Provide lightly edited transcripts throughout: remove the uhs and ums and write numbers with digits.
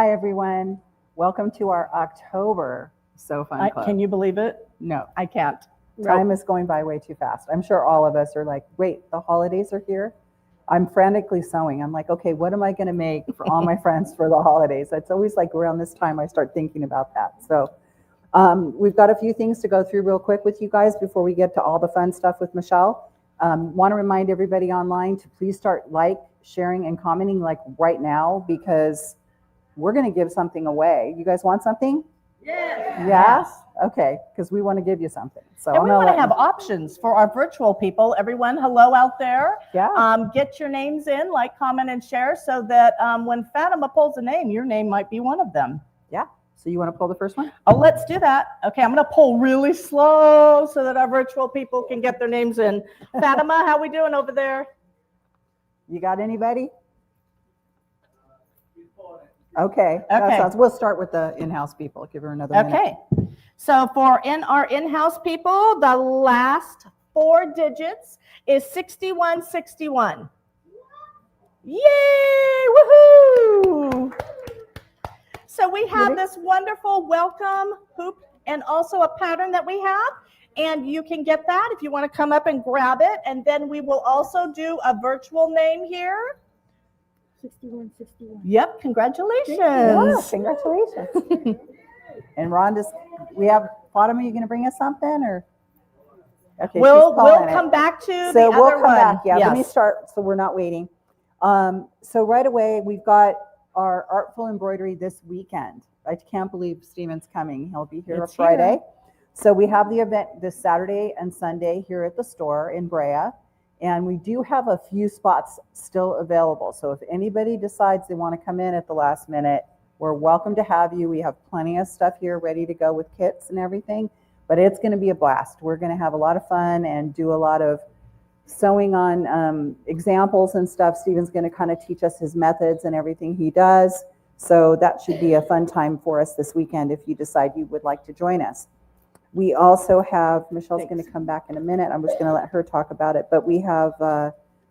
Hi, everyone. Welcome to our October So Fun Club. Can you believe it? No, I can't. time is going by way too fast. I'm sure all of us are like, wait, the holidays are here? I'm frantically sewing. I'm like, okay, what am I going to make for all my friends for the holidays? It's always like around this time I start thinking about that. So we've got a few things to go through real quick with you guys before we get to all the fun stuff with Michelle. Want to remind everybody online to please start sharing, and commenting like right now, because we're going to give something away. You guys want something? Yes. Yes? Okay, because we want to give you something. So and we want to have options for our virtual people. Everyone, hello out there. Yeah. Get your names in, like, comment, and share, so that when Fatima pulls a name, your name might be one of them. Yeah. So you want to pull the first one? Oh, let's do that. Okay, I'm going to pull really slow so that our virtual people can get their names in. Fatima, how we doing over there? You got anybody? Okay. That sounds. We'll start with the in-house people. Give her another minute. Okay. So for our in-house people, the last 4 digits is 6161. Yay! Woohoo! So we have this wonderful welcome hoop and also a pattern that we have. And you can get that if you want to come up and grab it. And then we will also do a virtual name here. 6161. Yep, congratulations. Yeah, congratulations. And Rhonda's, we have, Fatima, you going to bring us something, or? Okay, we'll come back to the other one. So we'll come back, yeah. Yes. Let me start so we're not waiting. So right away, we've got our artful embroidery this weekend. I can't believe Steven's coming. He'll be here on Friday. Here. So we have the event this Saturday and Sunday here at the store in Brea. And we do have a few spots still available. So if anybody decides they want to come in at the last minute, we're welcome to have you. We have plenty of stuff here ready to go with kits and everything, but it's going to be a blast. We're going to have a lot of fun and do a lot of sewing on examples and stuff. Steven's going to kind of teach us his methods and everything he does. So that should be a fun time for us this weekend if you decide you would like to join us. We also have, Michelle's going to come back in a minute. I'm just going to let her talk about it, but we have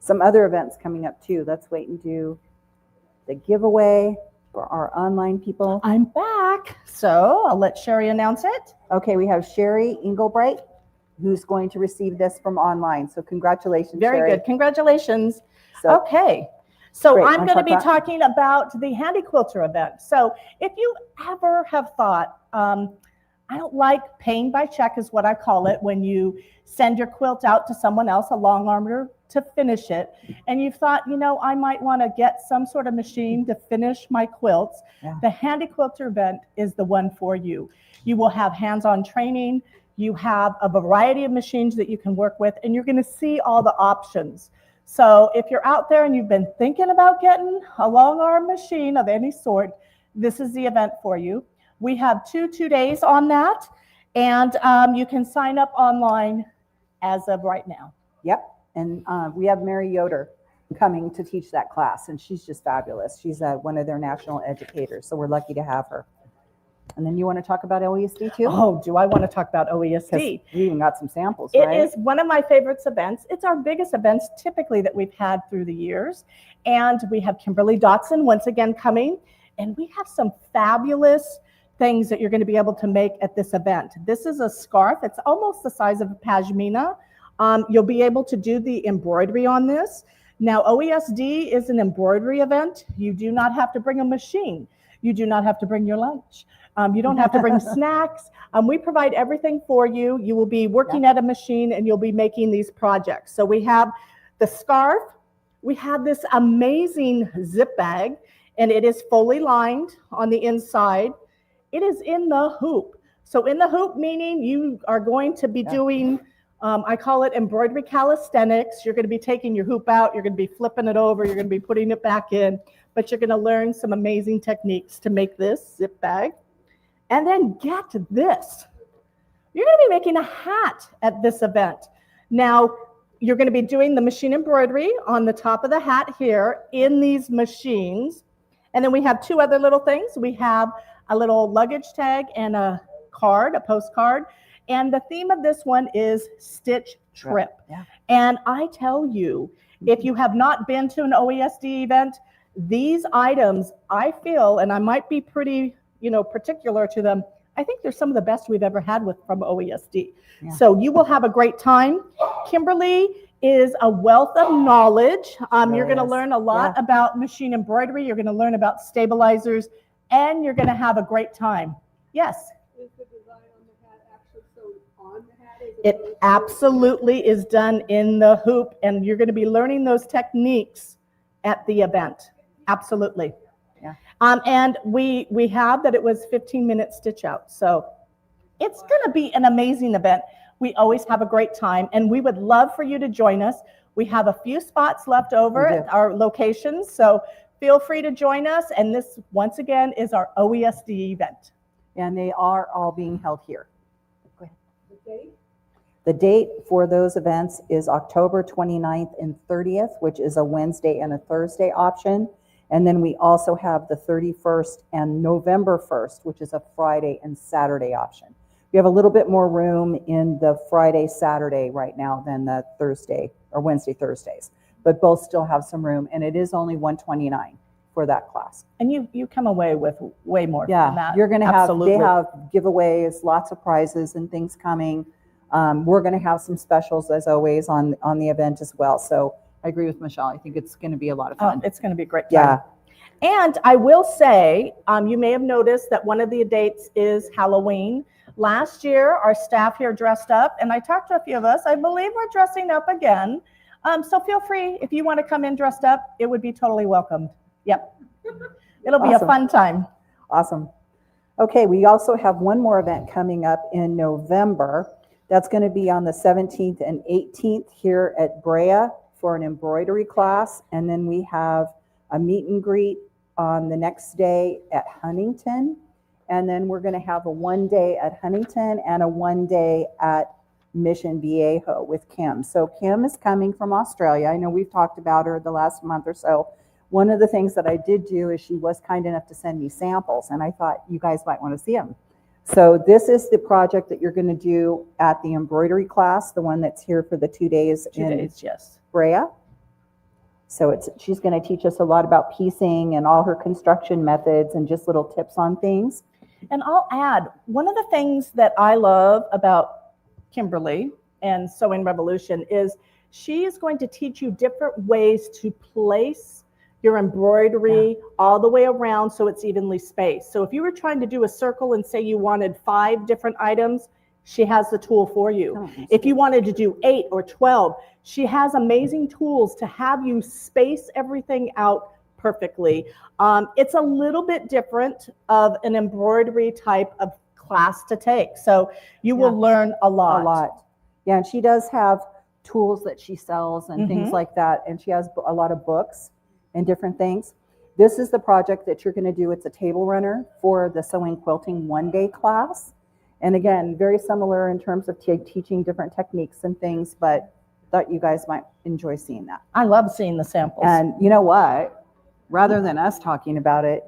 some other events coming up too. Let's wait and do the giveaway for our online people. I'm back, so I'll let Sherry announce it. Okay, we have Sherry Engelbright, who's going to receive this from online. So congratulations, Very Sherry. Good. Congratulations. So, okay. So great. I'm going to be talking about the Handy Quilter event. So if you ever have thought, I don't like paying by check is what I call it, when you send your quilt out to someone else, a long armer, to finish it. And you thought, I might want to get some sort of machine to finish my quilts. Yeah. The Handy Quilter event is the one for you. You will have hands-on training. You have a variety of machines that you can work with, and you're going to see all the options. So if you're out there and you've been thinking about getting a long arm machine of any sort, this is the event for you. We have two days on that, and you can sign up online as of right now. Yep, and we have Mary Yoder coming to teach that class, and she's just fabulous. She's one of their national educators, so we're lucky to have her. And then you want to talk about OESD too? Oh, do I want to talk about OESD? You even got some samples, right? It is one of my favorite events. It's our biggest events typically that we've had through the years. And we have Kimberly Dotson once again coming, and we have some fabulous things that you're going to be able to make at this event. This is a scarf. It's almost the size of a pashmina. You'll be able to do the embroidery on this. Now, OESD is an embroidery event. You do not have to bring a machine. You do not have to bring your lunch. You don't have to bring snacks. We provide everything for you. You will be working at a machine, and you'll be making these projects. So we have the scarf. We have this amazing zip bag, and it is fully lined on the inside. It is in the hoop. So in the hoop, meaning you are going to be doing, I call it embroidery calisthenics. You're going to be taking your hoop out. You're going to be flipping it over. You're going to be putting it back in. But you're going to learn some amazing techniques to make this zip bag. And then get this. You're going to be making a hat at this event. Now, you're going to be doing the machine embroidery on the top of the hat here in these machines. And then we have 2 other little things. We have a little luggage tag and a card, a postcard. And the theme of this one is Stitch Trip. Yeah. And I tell you, if you have not been to an OESD event, these items, I feel, and I might be pretty, particular to them, I think they're some of the best we've ever had from OESD. Yeah. So you will have a great time. Kimberly is a wealth of knowledge. You're going to learn a lot about machine embroidery. You're going to learn about stabilizers, and you're going to have a great time. Yes? Is the design on the hat actually sewed on the hat? It absolutely is done in the hoop, and you're going to be learning those techniques at the event. Absolutely. Yeah. And we have that it was 15-minute stitch out. So it's going to be an amazing event. We always have a great time, and we would love for you to join us. We have a few spots left over at our locations, so feel free to join us. And this, once again, is our OESD event. And they are all being held here. Go ahead. The date? The date for those events is October 29th and 30th, which is a Wednesday and a Thursday option. And then we also have the 31st and November 1st, which is a Friday and Saturday option. We have a little bit more room in the Friday, Saturday right now than the Thursday or Wednesday, Thursdays, but both still have some room, and it is only $129 for that class. And you come away with way more than that. Yeah, you're going to have, Absolutely. they have giveaways, lots of prizes and things coming. We're going to have some specials as always on the event as well. So I agree with Michelle. I think it's going to be a lot of fun. It's going to be a great time. Yeah. And I will say, you may have noticed that one of the dates is Halloween. Last year, our staff here dressed up, and I talked to a few of us. I believe we're dressing up again. So feel free, if you want to come in dressed up, it would be totally welcomed. Yep. It'll be a fun time. Awesome. Okay, we also have one more event coming up in November. That's going to be on the 17th and 18th here at Brea for an embroidery class. And then we have a meet and greet on the next day at Huntington. And then we're going to have a one day at Huntington and a one day at Mission Viejo with Kim. So Kim is coming from Australia. I know we've talked about her the last month or so. One of the things that I did do is she was kind enough to send me samples, and I thought you guys might want to see them. So this is the project that you're going to do at the embroidery class, the one that's here for the 2 days in Yes. Brea. So she's going to teach us a lot about piecing and all her construction methods and just little tips on things. And I'll add, one of the things that I love about Kimberly and Sewing Revolution is she is going to teach you different ways to place your embroidery all the way around so it's evenly spaced. So if you were trying to do a circle and say you wanted 5 different items, she has the tool for you. If you wanted to do 8 or 12, she has amazing tools to have you space everything out perfectly. It's a little bit different of an embroidery type of class to take. So you will learn a lot. A lot. Yeah, and she does have tools that she sells and things like that. And she has a lot of books and different things. This is the project that you're going to do. It's a table runner for the sewing quilting one-day class. And again, very similar in terms of teaching different techniques and things, but thought you guys might enjoy seeing that. I love seeing the samples. And you know what? Rather than us talking about it,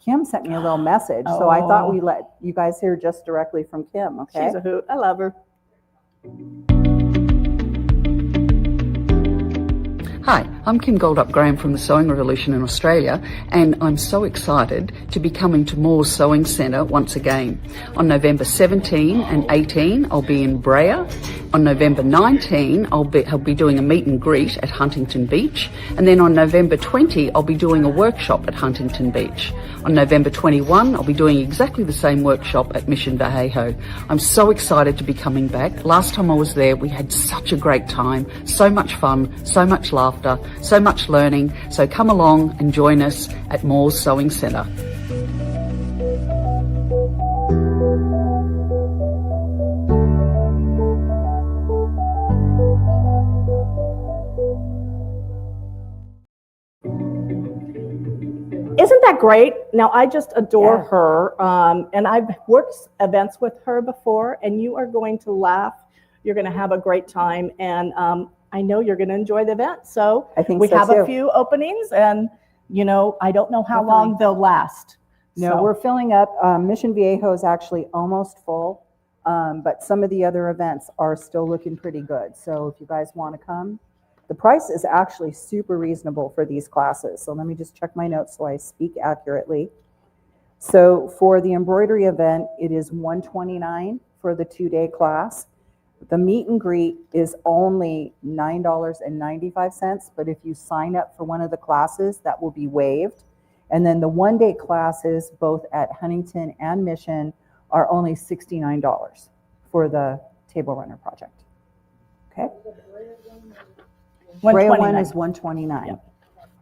Kim sent me a little message. So I thought we let you guys hear just directly from Kim, okay? She's a hoot. I love her. Hi, I'm Kim Goldup-Graham from the Sewing Revolution in Australia, and I'm so excited to be coming to Moore's Sewing Centre once again. On November 17 and 18, I'll be in Brea. On November 19, I'll be doing a meet and greet at Huntington Beach. And then on November 20, I'll be doing a workshop at Huntington Beach. On November 21, I'll be doing exactly the same workshop at Mission Viejo. I'm so excited to be coming back. Last time I was there, we had such a great time, so much fun, so much laughter, so much learning. So come along and join us at Moore's Sewing Centre. Isn't that great? Now, I just adore her, and I've worked events with her before, and you are going to laugh. You're going to have a great time, and I know you're going to enjoy the event. So I think we so have too. a few openings, and, I don't know how long they'll last. No, So- we're filling up. Mission Viejo is actually almost full, but some of the other events are still looking pretty good. So if you guys want to come, The price is actually super reasonable for these classes. So let me just check my notes so I speak accurately. So for the embroidery event, it is $129 for the 2-day class. The meet and greet is only $9.95, but if you sign up for one of the classes, that will be waived. And then the 1-day classes, both at Huntington and Mission, are only $69 for the Table Runner project. Okay? Brea one is $129, Yep.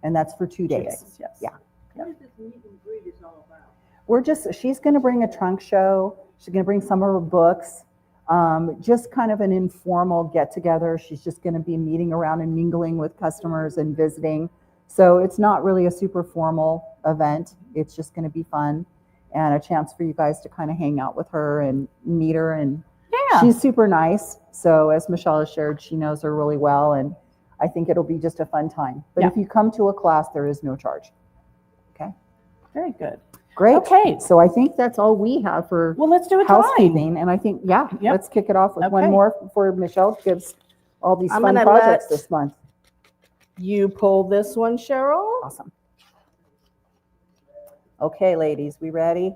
and that's for 2 days. 2 days, yes. Yeah. What is this meet and greet is all about? She's going to bring a trunk show. She's going to bring some of her books. Just kind of an informal get together. She's just going to be meeting around and mingling with customers and visiting. So it's not really a super formal event. It's just going to be fun and a chance for you guys to kind of hang out with her and meet her. And Yeah. she's super nice. So as Michelle has shared, she knows her really well. And I think it'll be just a fun time. But Yeah. if you come to a class, there is no charge. Okay. Very good. Great. Okay. So I think that's all we have for Well, let's do a drawing. housekeeping. And I think, yeah, Yep. let's kick it off with one Okay. more before Michelle gives all these I'm fun gonna projects let- this month. You pull this one, Cheryl. Awesome. Okay, ladies, we ready?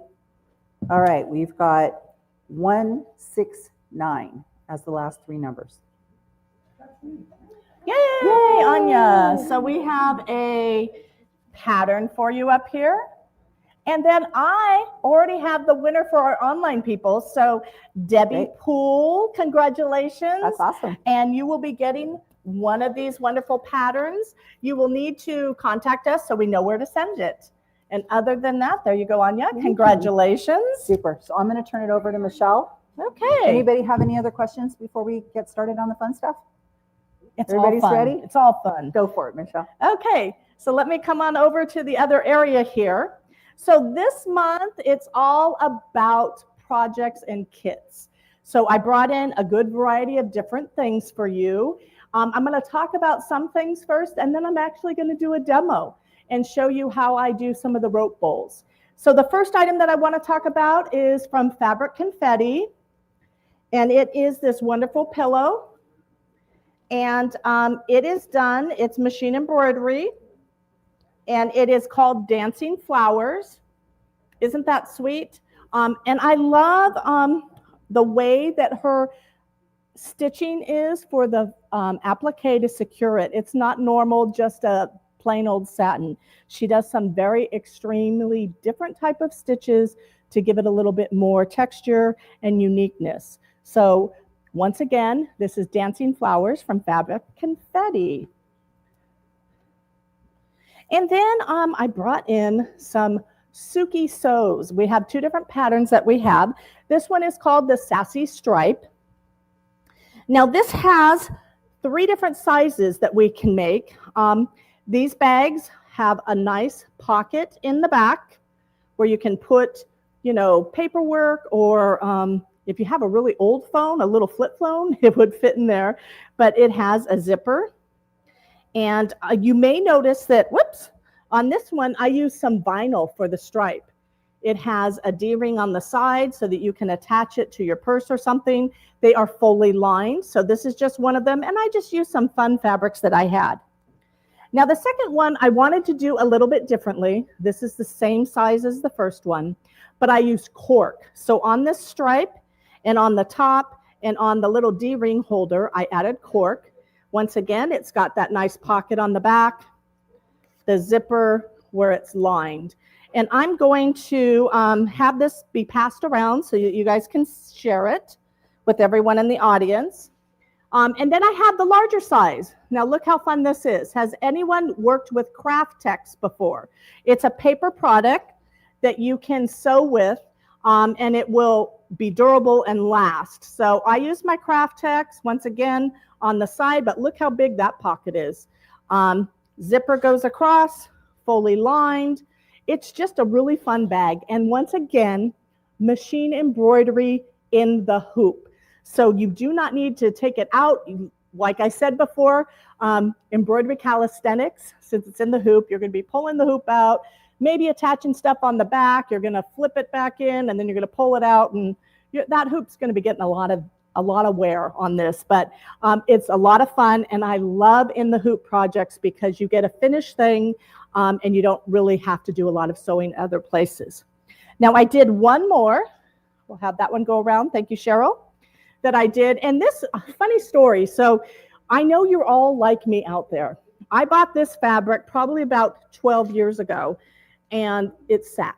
All right, we've got 169 as the last 3 numbers. Yay, Anya. So we have a pattern for you up here. And then I already have the winner for our online people. So Debbie Great. Poole, congratulations. That's awesome. And you will be getting one of these wonderful patterns. You will need to contact us so we know where to send it. And other than that, there you go, Anya. you. Congratulations. Super. So I'm going to turn it over to Michelle. Okay. Anybody have any other questions before we get started on the fun stuff? It's Everybody's all fun. ready? It's all fun. Go for it, Michelle. Okay, so let me come on over to the other area here. So this month, it's all about projects and kits. So I brought in a good variety of different things for you. I'm going to talk about some things first, and then I'm actually going to do a demo and show you how I do some of the rope bowls. So the first item that I want to talk about is from Fabric Confetti, and it is this wonderful pillow. And it is done, it's machine embroidery, and it is called Dancing Flowers. Isn't that sweet? And I love the way that her stitching is for the applique to secure it. It's not normal, just a plain old satin. She does some very extremely different type of stitches to give it a little bit more texture and uniqueness. So once again, this is Dancing Flowers from Fabric Confetti. And then I brought in some Suki Sews. We have 2 different patterns that we have. This one is called the Sassy Stripe. Now this has 3 different sizes that we can make. These bags have a nice pocket in the back where you can put, you know, paperwork or if you have a really old phone, a little flip phone, it would fit in there. But it has a zipper. And you may notice that, whoops, on this one, I use some vinyl for the stripe. It has a D-ring on the side so that you can attach it to your purse or something. They are fully lined. So this is just one of them. And I just used some fun fabrics that I had. Now the second one, I wanted to do a little bit differently. This is the same size as the first one, but I used cork. So on this stripe, and on the top and on the little D-ring holder, I added cork. Once again, it's got that nice pocket on the back, the zipper where it's lined. And I'm going to have this be passed around so you guys can share it with everyone in the audience. And then I have the larger size. Now look how fun this is. Has anyone worked with Craft Tex before? It's a paper product that you can sew with, and it will be durable and last. So I use my Craft Tex once again on the side, but look how big that pocket is. Zipper goes across, fully lined. It's just a really fun bag. And once again, machine embroidery in the hoop. So you do not need to take it out. Like I said before, embroidery calisthenics, since it's in the hoop, you're going to be pulling the hoop out, maybe attaching stuff on the back. You're going to flip it back in, and then you're going to pull it out, and that hoop's going to be getting a lot of a lot of wear on this, but it's a lot of fun, and I love In-the-Hoop projects because you get a finished thing, and you don't really have to do a lot of sewing other places. Now I did one more. We'll have that one go around. Thank you, Cheryl, that I did. And this funny story. So I know you're all like me out there. I bought this fabric probably about 12 years ago, and it sat.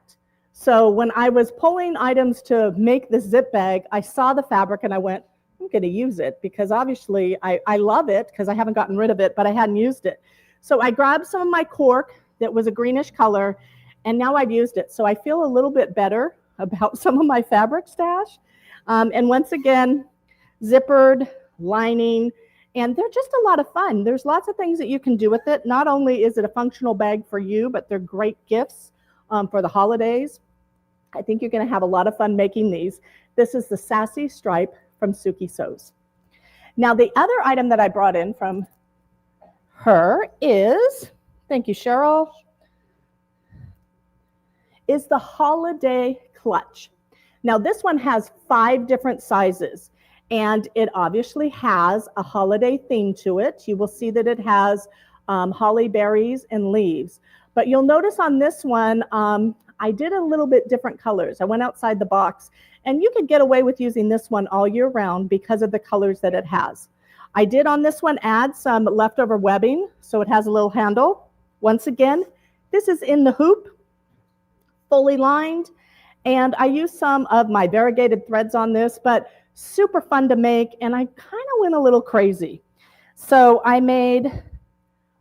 So when I was pulling items to make this zip bag, I saw the fabric and I went, I'm going to use it because obviously I love it because I haven't gotten rid of it, but I hadn't used it. So I grabbed some of my cork that was a greenish color, and now I've used it. So I feel a little bit better about some of my fabric stash. And once again, zippered, lining, and they're just a lot of fun. There's lots of things that you can do with it. Not only is it a functional bag for you, but they're great gifts for the holidays. I think you're going to have a lot of fun making these. This is the Sassy Stripe from Suki Sews. Now, the other item that I brought in from her is, thank you, Cheryl, is the Holiday Clutch. Now, this one has 5 different sizes, and it obviously has a holiday theme to it. You will see that it has holly berries and leaves. But you'll notice on this one, I did a little bit different colors. I went outside the box, and you could get away with using this one all year round because of the colors that it has. I did on this one add some leftover webbing, so it has a little handle. Once again, this is in the hoop, fully lined, and I used some of my variegated threads on this, but super fun to make, and I kind of went a little crazy. So I made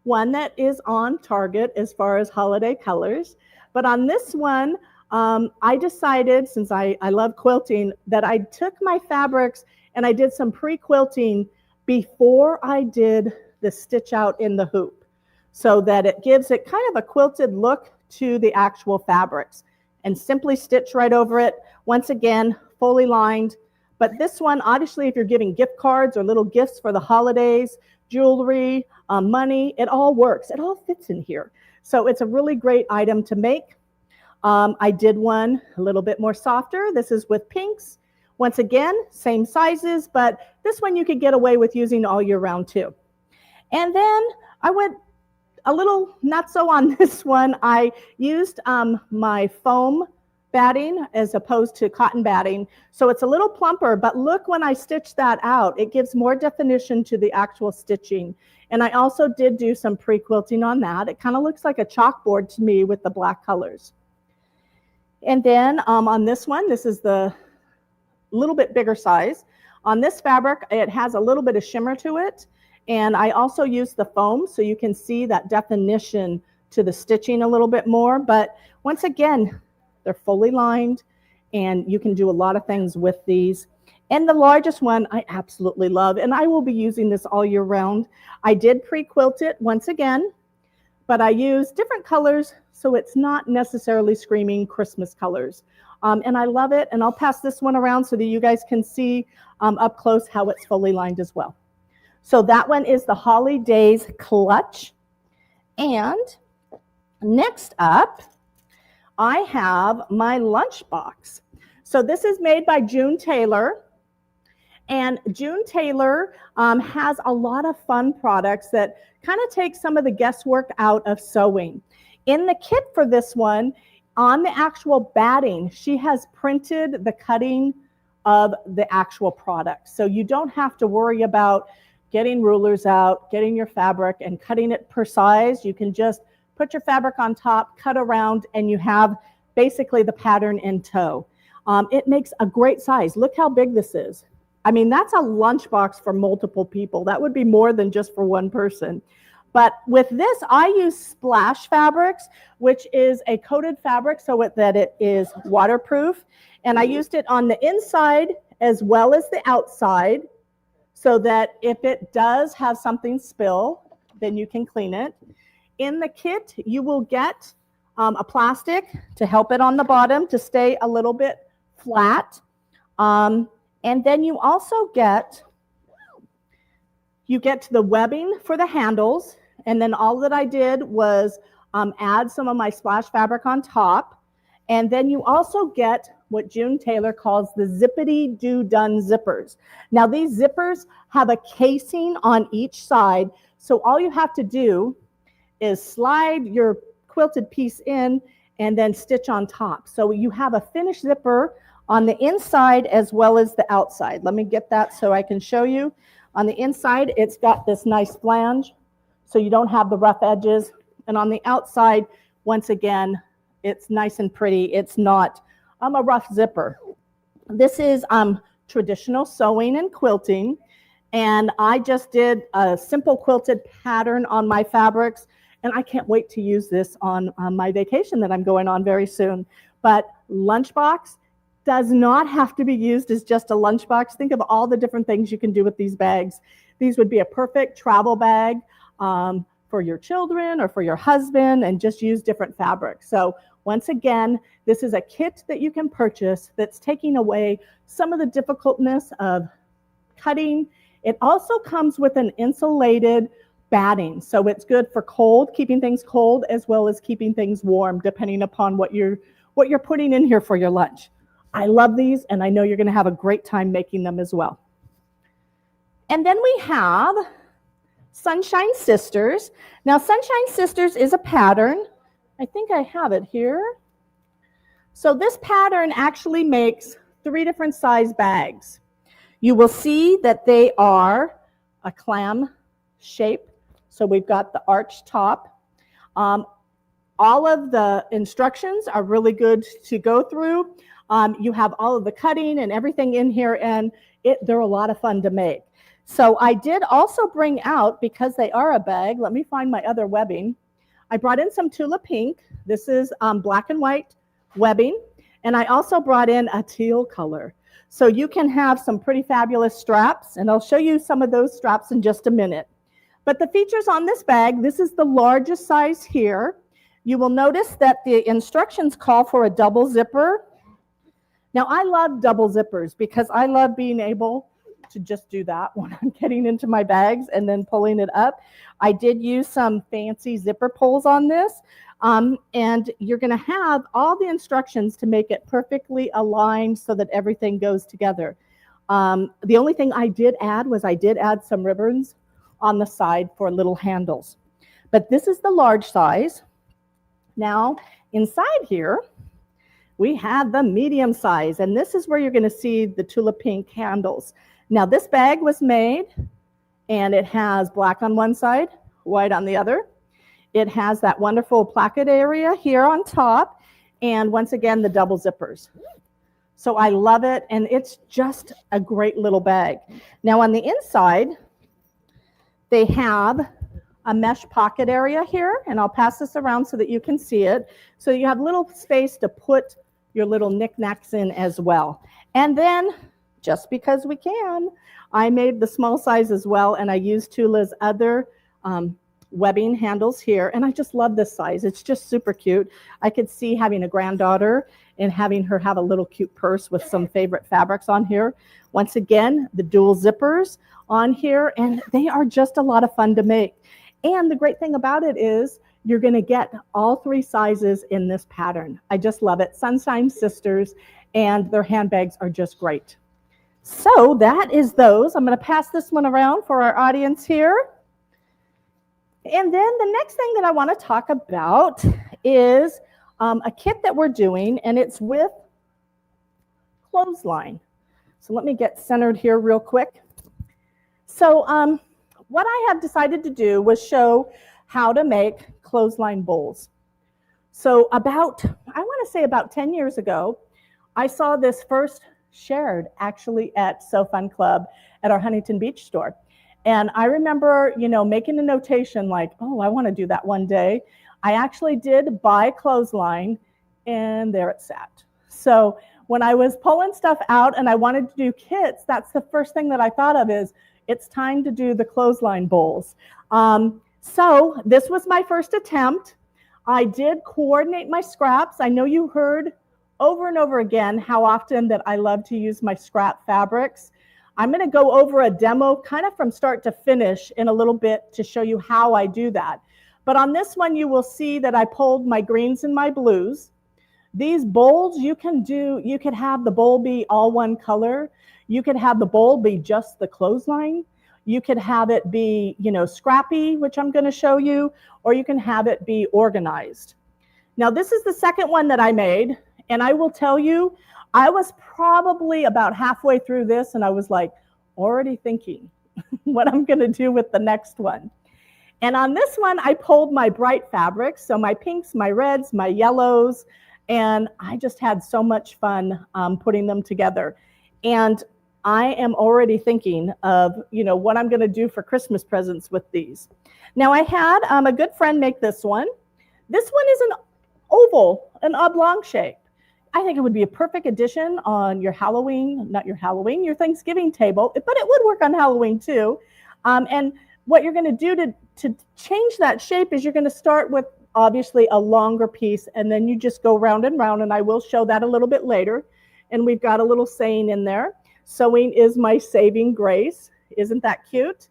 one that is on target as far as holiday colors. But on this one, I decided, since I love quilting, that I took my fabrics and I did some pre-quilting before I did the stitch out in the hoop, so that it gives it kind of a quilted look to the actual fabrics, and simply stitch right over it. Once again, fully lined. But this one, obviously, if you're giving gift cards or little gifts for the holidays, jewelry, money, it all works. It all fits in here. So it's a really great item to make. I did one a little bit more softer. This is with pinks. Once again, same sizes, but this one you could get away with using all year round too. And then I went a little not so on this one. I used my foam batting as opposed to cotton batting. So it's a little plumper, but look, when I stitch that out, it gives more definition to the actual stitching. And I also did do some pre-quilting on that. It kind of looks like a chalkboard to me with the black colors. And then on this one, this is the little bit bigger size. On this fabric, it has a little bit of shimmer to it. And I also used the foam so you can see that definition to the stitching a little bit more. But once again, they're fully lined, and you can do a lot of things with these. And the largest one I absolutely love, and I will be using this all year round. I did pre-quilt it once again, but I used different colors so it's not necessarily screaming Christmas colors. And I love it, and I'll pass this one around so that you guys can see up close how it's fully lined as well. So that one is the Holidays Clutch. And next up, I have my lunchbox. So this is made by June Taylor. And June Taylor has a lot of fun products that kind of take some of the guesswork out of sewing. In the kit for this one, on the actual batting, she has printed the cutting of the actual product. So you don't have to worry about getting rulers out, getting your fabric and cutting it per size. You can just put your fabric on top, cut around, and you have basically the pattern in tow. It makes a great size. Look how big this is. I mean, that's a lunchbox for multiple people. That would be more than just for one person. But with this, I use splash fabrics, which is a coated fabric so that it is waterproof. And I used it on the inside as well as the outside, so that if it does have something spill, then you can clean it. In the kit, you will get a plastic to help it on the bottom to stay a little bit flat. And then you also get the webbing for the handles. And then all that I did was add some of my splash fabric on top. And then you also get what June Taylor calls the zippity-doo-done zippers. Now these zippers have a casing on each side, so all you have to do is slide your quilted piece in and then stitch on top. So you have a finished zipper on the inside as well as the outside. Let me get that so I can show you. On the inside, it's got this nice flange, so you don't have the rough edges. And on the outside, once again, it's nice and pretty. It's not a rough zipper. This is traditional sewing and quilting, and I just did a simple quilted pattern on my fabrics, and I can't wait to use this on my vacation that I'm going on very soon. But lunchbox does not have to be used as just a lunchbox. Think of all the different things you can do with these bags. These would be a perfect travel bag for your children or for your husband, and just use different fabrics. So once again, this is a kit that you can purchase that's taking away some of the difficultness of cutting. It also comes with an insulated batting, so it's good for cold, keeping things cold, as well as keeping things warm, depending upon what you're putting in here for your lunch. I love these, and I know you're going to have a great time making them as well. And then we have Sunshine Sisters. Now, Sunshine Sisters is a pattern. I think I have it here. So this pattern actually makes 3 different size bags. You will see that they are a clam shape. So we've got the arch top. All of the instructions are really good to go through. You have all of the cutting and everything in here, and they're a lot of fun to make. So I did also bring out, because they are a bag, let me find my other webbing. I brought in some Tula Pink. This is black and white webbing. And I also brought in a teal color. So you can have some pretty fabulous straps, and I'll show you some of those straps in just a minute. But the features on this bag, this is the largest size here. You will notice that the instructions call for a double zipper. Now, I love double zippers because I love being able to just do that when I'm getting into my bags and then pulling it up. I did use some fancy zipper pulls on this, and you're going to have all the instructions to make it perfectly aligned so that everything goes together. The only thing I did add was I did add some ribbons on the side for little handles. But this is the large size. Now, inside here, we have the medium size, and this is where you're going to see the Tula Pink handles. Now, this bag was made, and it has black on one side, white on the other. It has that wonderful placket area here on top, and once again, the double zippers. So I love it, and it's just a great little bag. Now, on the inside, they have a mesh pocket area here, and I'll pass this around so that you can see it. So you have little space to put your little knickknacks in as well. And then, just because we can, I made the small size as well, and I used Tula's other webbing handles here, and I just love this size. It's just super cute. I could see having a granddaughter and having her have a little cute purse with some favorite fabrics on here. Once again, the dual zippers on here, and they are just a lot of fun to make. And the great thing about it is you're going to get all 3 sizes in this pattern. I just love it. Sunshine Sisters, and their handbags are just great. So that is those. I'm going to pass this one around for our audience here. And then the next thing that I want to talk about is a kit that we're doing, and it's with clothesline. So let me get centered here real quick. So what I have decided to do was show how to make clothesline bowls. So I want to say about 10 years ago, I saw this first shared actually at So Fun Club at our Huntington Beach store. And I remember, making a notation like, oh, I want to do that one day. I actually did buy clothesline, and there it sat. So when I was pulling stuff out and I wanted to do kits, that's the first thing that I thought of is, it's time to do the clothesline bowls. So this was my first attempt. I did coordinate my scraps. I know you heard over and over again how often that I love to use my scrap fabrics. I'm going to go over a demo kind of from start to finish in a little bit to show you how I do that. But on this one, you will see that I pulled my greens and my blues. These bowls you could have the bowl be all one color. You could have the bowl be just the clothesline. You could have it be, scrappy, which I'm going to show you, or you can have it be organized. Now, this is the second one that I made, and I will tell you, I was probably about halfway through this, and I was like already thinking what I'm going to do with the next one. And on this one, I pulled my bright fabrics, so my pinks, my reds, my yellows, and I just had so much fun putting them together. And I am already thinking of, what I'm going to do for Christmas presents with these. Now, I had a good friend make this one. This one is an oval, an oblong shape. I think it would be a perfect addition on your your Thanksgiving table, but it would work on Halloween too. And what you're going to do to change that shape is you're going to start with obviously a longer piece, and then you just go round and round, and I will show that a little bit later. And we've got a little saying in there. Sewing is my saving grace. Isn't that cute?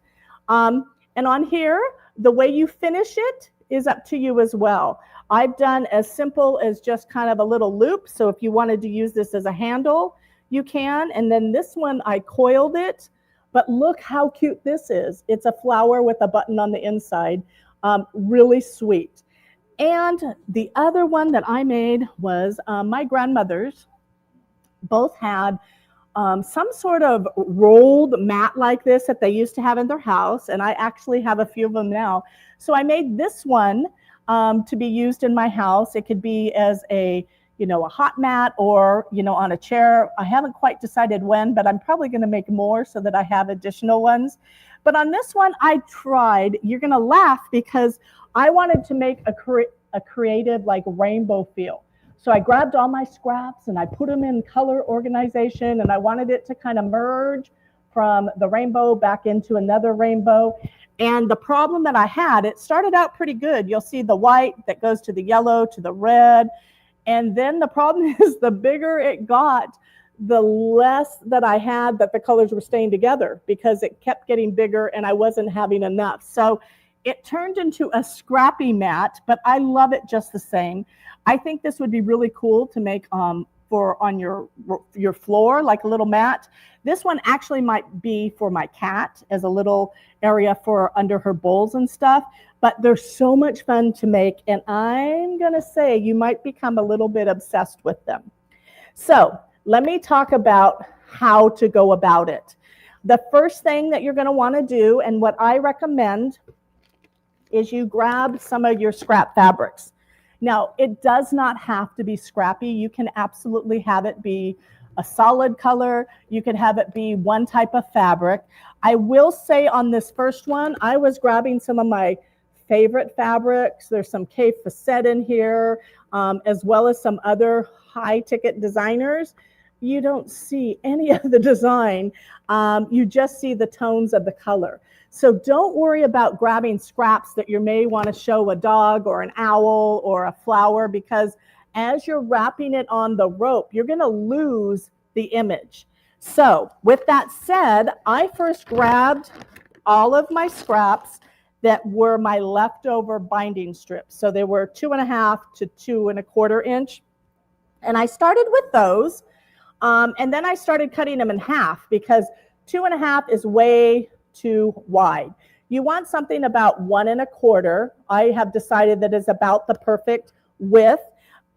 And on here, the way you finish it is up to you as well. I've done as simple as just kind of a little loop. So if you wanted to use this as a handle, you can. And then this one, I coiled it. But look how cute this is. It's a flower with a button on the inside. Really sweet. And the other one that I made was my grandmother's both had some sort of rolled mat like this that they used to have in their house. And I actually have a few of them now. So I made this one to be used in my house. It could be as a hot mat or, on a chair. I haven't quite decided when, but I'm probably going to make more so that I have additional ones. But on this one, I tried. You're going to laugh because I wanted to make a creative like rainbow feel. So I grabbed all my scraps and I put them in color organization, and I wanted it to kind of merge from the rainbow back into another rainbow. And the problem that I had, it started out pretty good. You'll see the white that goes to the yellow to the red. And then the problem is the bigger it got, the less that I had that the colors were staying together because it kept getting bigger and I wasn't having enough. So it turned into a scrappy mat, but I love it just the same. I think this would be really cool to make for on your floor, like a little mat. This one actually might be for my cat as a little area for under her bowls and stuff, but they're so much fun to make, and I'm gonna say you might become a little bit obsessed with them. So let me talk about how to go about it. The first thing that you're gonna wanna do, and what I recommend, is you grab some of your scrap fabrics. Now, it does not have to be scrappy. You can absolutely have it be a solid color. You can have it be one type of fabric. I will say on this first one, I was grabbing some of my favorite fabrics. There's some Kay Facette in here, as well as some other high-ticket designers. You don't see any of the design. You just see the tones of the color. So don't worry about grabbing scraps that you may want to show a dog or an owl or a flower, because as you're wrapping it on the rope, you're going to lose the image. So with that said, I first grabbed all of my scraps that were my leftover binding strips. So they were 2.5 to 2 1/4 inch. And I started with those. And then I started cutting them in half because 2.5 is way too wide. You want something about 1 1/4. I have decided that is about the perfect width.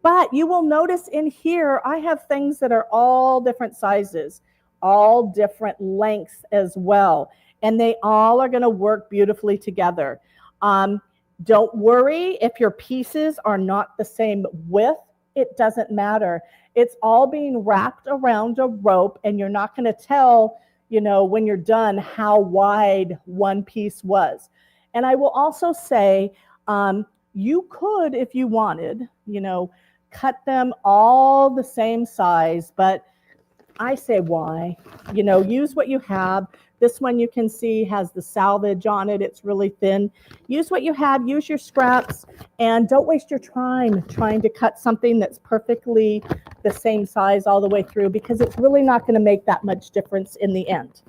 But you will notice in here, I have things that are all different sizes, all different lengths as well. And they all are going to work beautifully together. Don't worry if your pieces are not the same width. It doesn't matter. It's all being wrapped around a rope, and you're not going to tell, when you're done, how wide one piece was. And I will also say, you could, if you wanted, cut them all the same size, but I say why? Use what you have. This one you can see has the salvage on it. It's really thin. Use what you have, use your scraps, and don't waste your time trying to cut something that's perfectly the same size all the way through, because it's really not going to make that much difference in the end.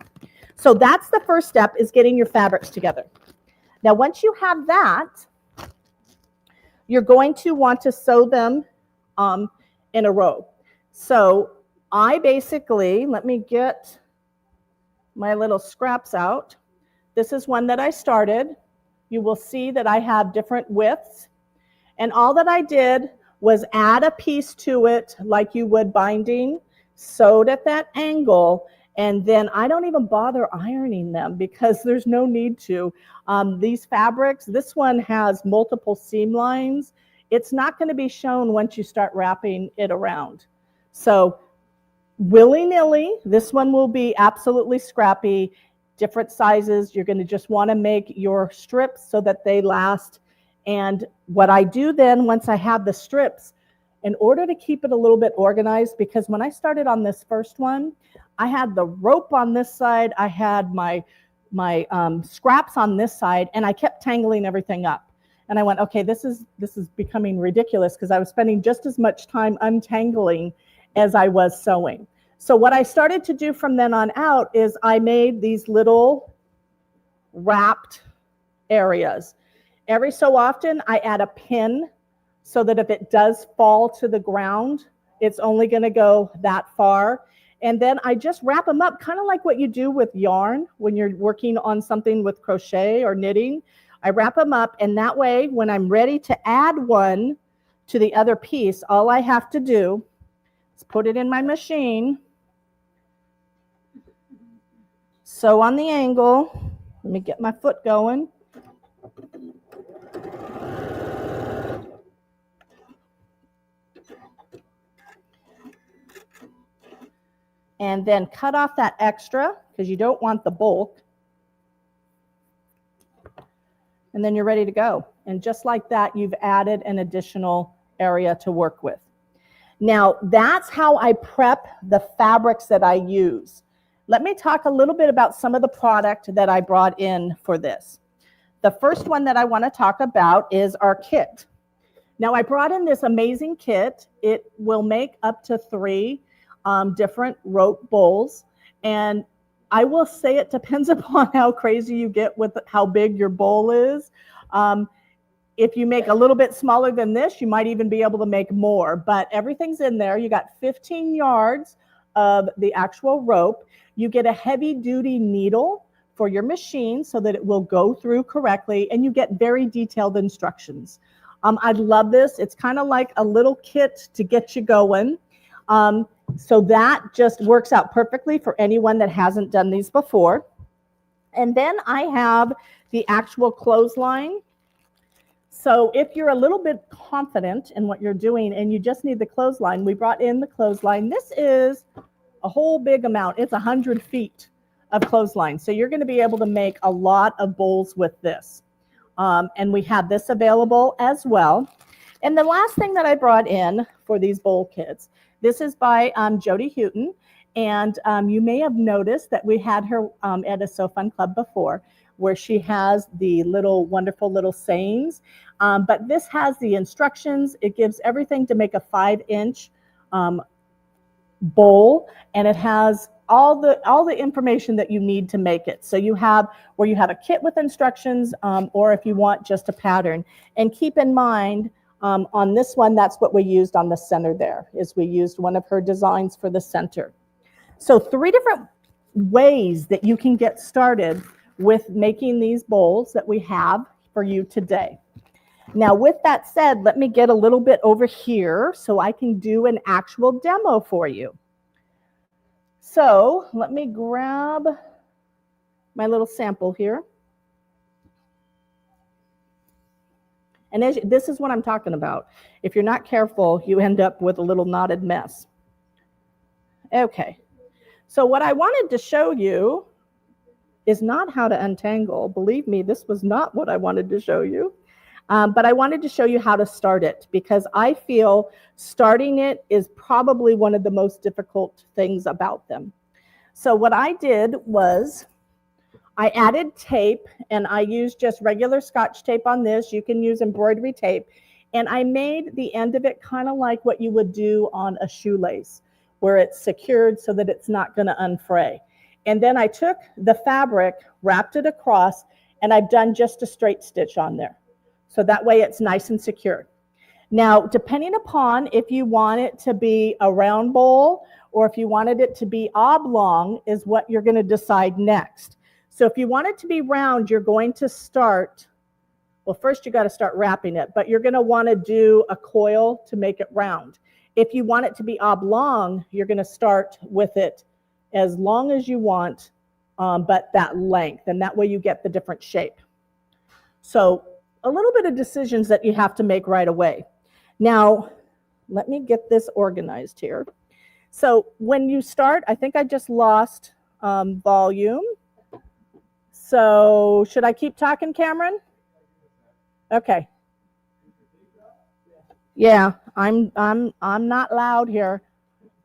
So that's the first step, is getting your fabrics together. Now, once you have that, you're going to want to sew them in a row. So I basically, let me get my little scraps out. This is one that I started. You will see that I have different widths. And all that I did was add a piece to it like you would binding, sewed at that angle, and then I don't even bother ironing them because there's no need to. These fabrics, this one has multiple seam lines. It's not going to be shown once you start wrapping it around. So willy-nilly, this one will be absolutely scrappy, different sizes. You're going to just want to make your strips so that they last. And what I do then, once I have the strips, in order to keep it a little bit organized, because when I started on this first one, I had the rope on this side, I had my scraps on this side, and I kept tangling everything up. And I went, okay, this is becoming ridiculous because I was spending just as much time untangling as I was sewing. So what I started to do from then on out is I made these little wrapped areas. Every so often, I add a pin so that if it does fall to the ground, it's only going to go that far. And then I just wrap them up, kind of like what you do with yarn when you're working on something with crochet or knitting. I wrap them up, and that way, when I'm ready to add one to the other piece, all I have to do is put it in my machine, sew on the angle. Let me get my foot going. And then cut off that extra because you don't want the bulk. And then you're ready to go. And just like that, you've added an additional area to work with. Now, that's how I prep the fabrics that I use. Let me talk a little bit about some of the product that I brought in for this. The first one that I want to talk about is our kit. Now, I brought in this amazing kit. It will make up to 3 different rope bowls. And I will say it depends upon how crazy you get with how big your bowl is. If you make a little bit smaller than this, you might even be able to make more, but everything's in there. You got 15 yards of the actual rope. You get a heavy duty needle for your machine so that it will go through correctly, and you get very detailed instructions. I love this. It's kind of like a little kit to get you going. So that just works out perfectly for anyone that hasn't done these before. And then I have the actual clothesline. So if you're a little bit confident in what you're doing and you just need the clothesline, we brought in the clothesline. This is a whole big amount. It's 100 feet of clothesline. So you're going to be able to make a lot of bowls with this. And we have this available as well. And the last thing that I brought in for these bowl kits, this is by Jody Houghton, and you may have noticed that we had her at a Sew Fun Club before, where she has the little wonderful little sayings, but this has the instructions. It gives everything to make a 5-inch bowl, and it has all the information that you need to make it. So you have where you have a kit with instructions, or if you want just a pattern. And keep in mind, on this one, that's what we used on the center there, is we used one of her designs for the center. So 3 different ways that you can get started with making these bowls that we have for you today. Now, with that said, let me get a little bit over here so I can do an actual demo for you. So let me grab my little sample here. And this is what I'm talking about. If you're not careful, you end up with a little knotted mess. Okay, so what I wanted to show you is not how to untangle. Believe me, this was not what I wanted to show you. But I wanted to show you how to start it, because I feel starting it is probably one of the most difficult things about them. So what I did was I added tape, and I used just regular Scotch tape on this. You can use embroidery tape. And I made the end of it kind of like what you would do on a shoelace, where it's secured so that it's not going to unfray. And then I took the fabric, wrapped it across, and I've done just a straight stitch on there. So that way it's nice and secure. Now, depending upon if you want it to be a round bowl or if you wanted it to be oblong is what you're going to decide next. So if you want it to be round, you're going to start, well, first you got to start wrapping it, but you're going to want to do a coil to make it round. If you want it to be oblong, you're going to start with it as long as you want, but that length, and that way you get the different shape. So a little bit of decisions that you have to make right away. Now, let me get this organized here. So when you start, I think I just lost volume. So should I keep talking, Cameron? Okay. Yeah, I'm not loud here.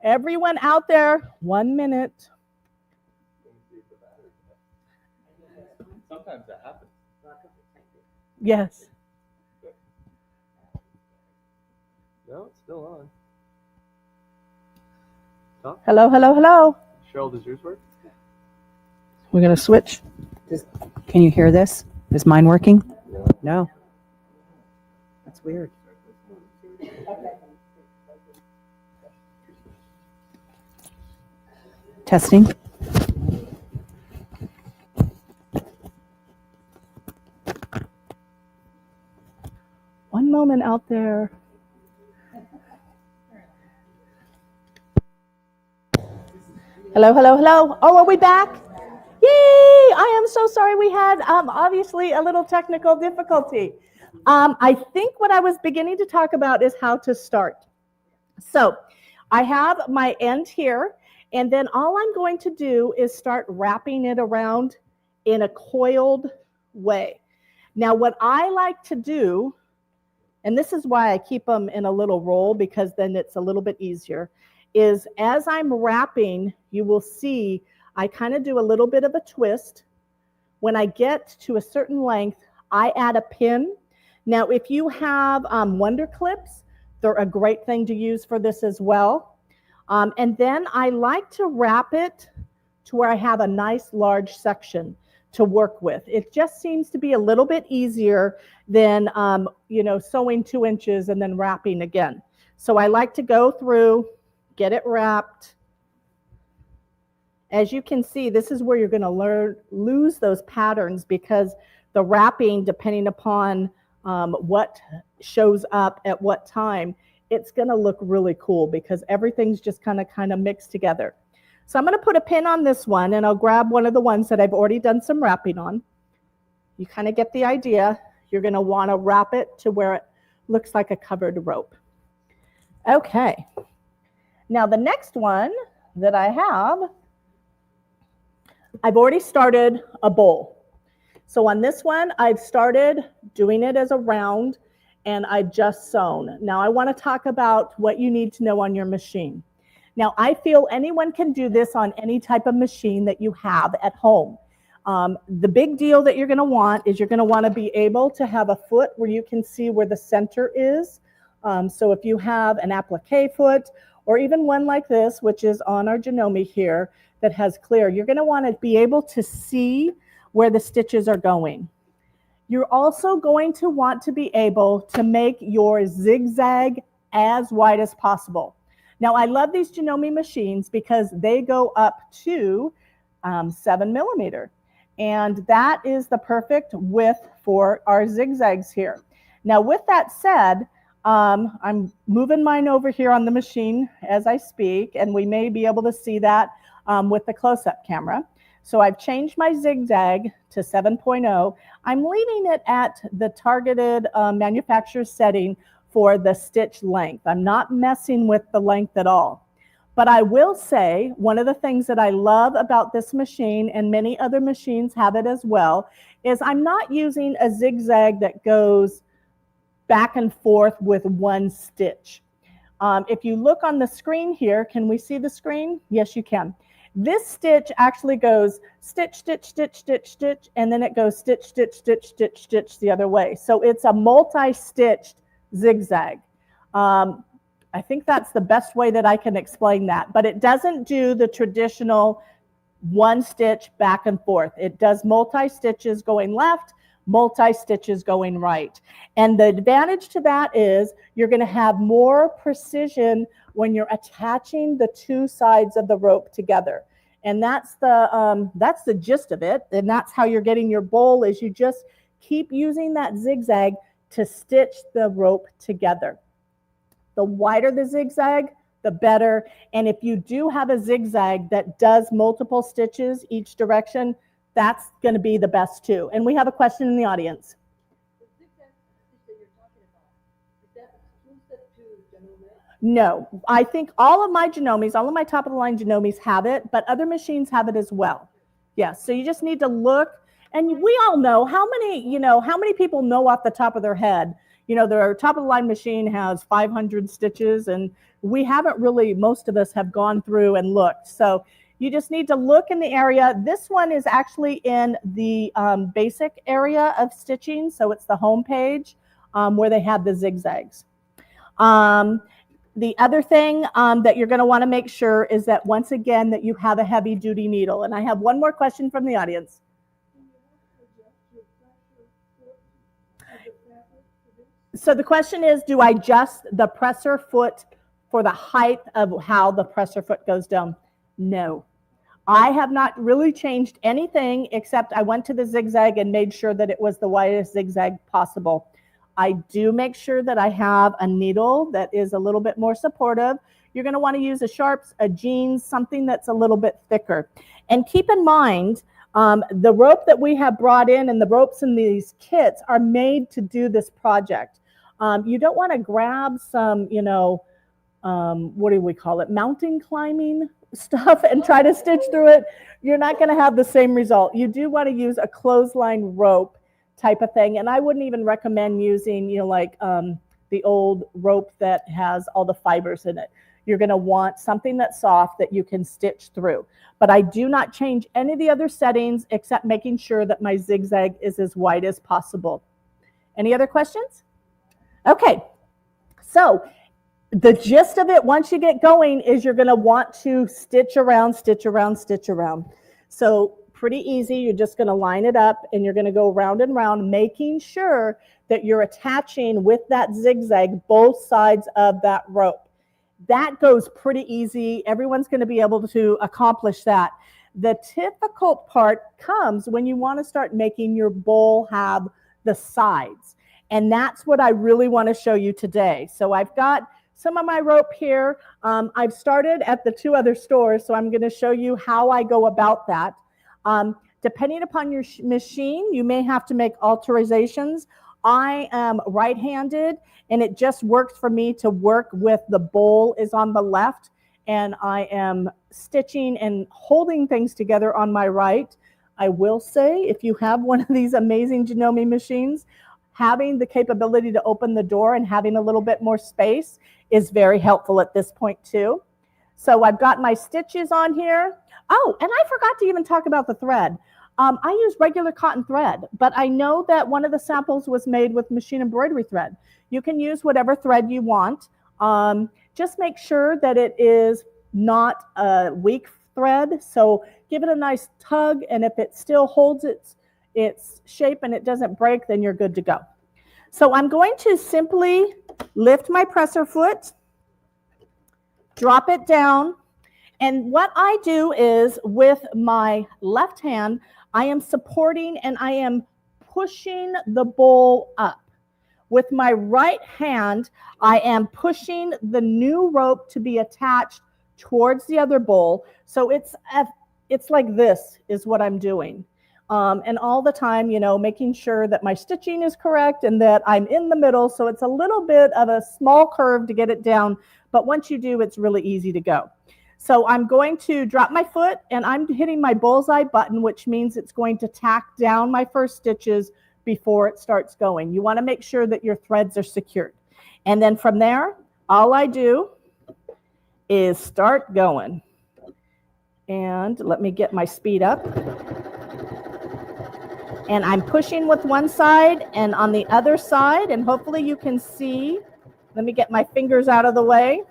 Everyone out there, 1 minute. Sometimes that happens. Yes. No, it's still on. Hello, hello, hello. Cheryl, does yours work? We're going to switch. Can you hear this? Is mine working? No. That's weird. Testing. One moment out there. Hello, hello, hello. Oh, are we back? Yay! I am so sorry we had obviously a little technical difficulty. I think what I was beginning to talk about is how to start. So I have my end here, and then all I'm going to do is start wrapping it around in a coiled way. Now, what I like to do, and this is why I keep them in a little roll because then it's a little bit easier, is as I'm wrapping, you will see I kind of do a little bit of a twist. When I get to a certain length, I add a pin. Now, if you have Wonder Clips, they're a great thing to use for this as well. And then I like to wrap it to where I have a nice large section to work with. It just seems to be a little bit easier than sewing 2 inches and then wrapping again. So I like to go through, get it wrapped. As you can see, this is where you're going to lose those patterns because the wrapping, depending upon what shows up at what time, it's going to look really cool because everything's just kind of mixed together. So I'm going to put a pin on this one, and I'll grab one of the ones that I've already done some wrapping on. You kind of get the idea. You're going to want to wrap it to where it looks like a covered rope. Okay. Now the next one that I have, I've already started a bowl. So on this one, I've started doing it as a round, and I've just sewn. Now I want to talk about what you need to know on your machine. Now I feel anyone can do this on any type of machine that you have at home. The big deal that you're going to want is you're going to want to be able to have a foot where you can see where the center is. So if you have an applique foot or even one like this, which is on our Janome here that has clear, you're going to want to be able to see where the stitches are going. You're also going to want to be able to make your zigzag as wide as possible. Now, I love these Janome machines because they go up to 7 millimeter. And that is the perfect width for our zigzags here. Now, with that said, I'm moving mine over here on the machine as I speak, and we may be able to see that with the close-up camera. So I've changed my zigzag to 7.0. I'm leaving it at the targeted manufacturer setting for the stitch length. I'm not messing with the length at all. But I will say one of the things that I love about this machine, and many other machines have it as well, is I'm not using a zigzag that goes back and forth with one stitch. If you look on the screen here, can we see the screen? Yes, you can. This stitch actually goes stitch, stitch, stitch, stitch, stitch, and then it goes stitch, stitch, stitch, stitch, stitch the other way. So it's a multi-stitched zigzag. I think that's the best way that I can explain that, but it doesn't do the traditional one stitch back and forth. It does multi-stitches going left, multi-stitches going right. And the advantage to that is you're going to have more precision when you're attaching the two sides of the rope together. And that's the gist of it. And that's how you're getting your bowl, is you just keep using that zigzag to stitch the rope together. The wider the zigzag, the better. And if you do have a zigzag that does multiple stitches each direction, that's going to be the best too. And we have a question in the audience. The zigzag stitch that you're talking about, is that exclusive to Janome? No, I think all of my top of the line Janomes have it, but other machines have it as well. Yes, so you just need to look, and we all know how many people know off the top of their head, their top of the line machine has 500 stitches, and we haven't really, most of us have gone through and looked. So you just need to look in the area. This one is actually in the basic area of stitching, so it's the home page where they have the zigzags. The other thing that you're going to want to make sure is that, once again, that you have a heavy duty needle. And I have one more question from the audience. So the question is, do I adjust the presser foot for the height of how the presser foot goes down? No. I have not really changed anything, except I went to the zigzag and made sure that it was the widest zigzag possible. I do make sure that I have a needle that is a little bit more supportive. You're going to want to use a sharps, a jeans, something that's a little bit thicker. And keep in mind, the rope that we have brought in and the ropes in these kits are made to do this project. You don't want to grab some, what do we call it, mountain climbing stuff and try to stitch through it. You're not going to have the same result. You do want to use a clothesline rope type of thing. And I wouldn't even recommend using, the old rope that has all the fibers in it. You're going to want something that's soft that you can stitch through. But I do not change any of the other settings except making sure that my zigzag is as wide as possible. Any other questions? Okay, so the gist of it, once you get going, is you're going to want to stitch around, stitch around, stitch around. So pretty easy. You're just going to line it up and you're going to go round and round, making sure that you're attaching with that zigzag both sides of that rope. That goes pretty easy. Everyone's going to be able to accomplish that. The difficult part comes when you want to start making your bowl have the sides. And that's what I really want to show you today. So I've got some of my rope here. I've started at the two other stores, so I'm going to show you how I go about that. Depending upon your machine, you may have to make alterations. I am right-handed, and it just works for me to work with the bowl is on the left, and I am stitching and holding things together on my right. I will say, if you have one of these amazing Janome machines, having the capability to open the door and having a little bit more space is very helpful at this point too. So I've got my stitches on here. Oh, and I forgot to even talk about the thread. I use regular cotton thread, but I know that one of the samples was made with machine embroidery thread. You can use whatever thread you want. Just make sure that it is not a weak thread. So give it a nice tug, and if it still holds its shape and it doesn't break, then you're good to go. So I'm going to simply lift my presser foot, drop it down, and what I do is with my left hand, I am supporting and I am pushing the bowl up. With my right hand, I am pushing the new rope to be attached towards the other bowl. So it's like this is what I'm doing. And all the time, making sure that my stitching is correct and that I'm in the middle. So it's a little bit of a small curve to get it down. But once you do, it's really easy to go. So I'm going to drop my foot and I'm hitting my bullseye button, which means it's going to tack down my first stitches before it starts going. You want to make sure that your threads are secured. And then from there, all I do is start going. And let me get my speed up. And I'm pushing with one side and on the other side, and hopefully you can see, let me get my fingers out of the way,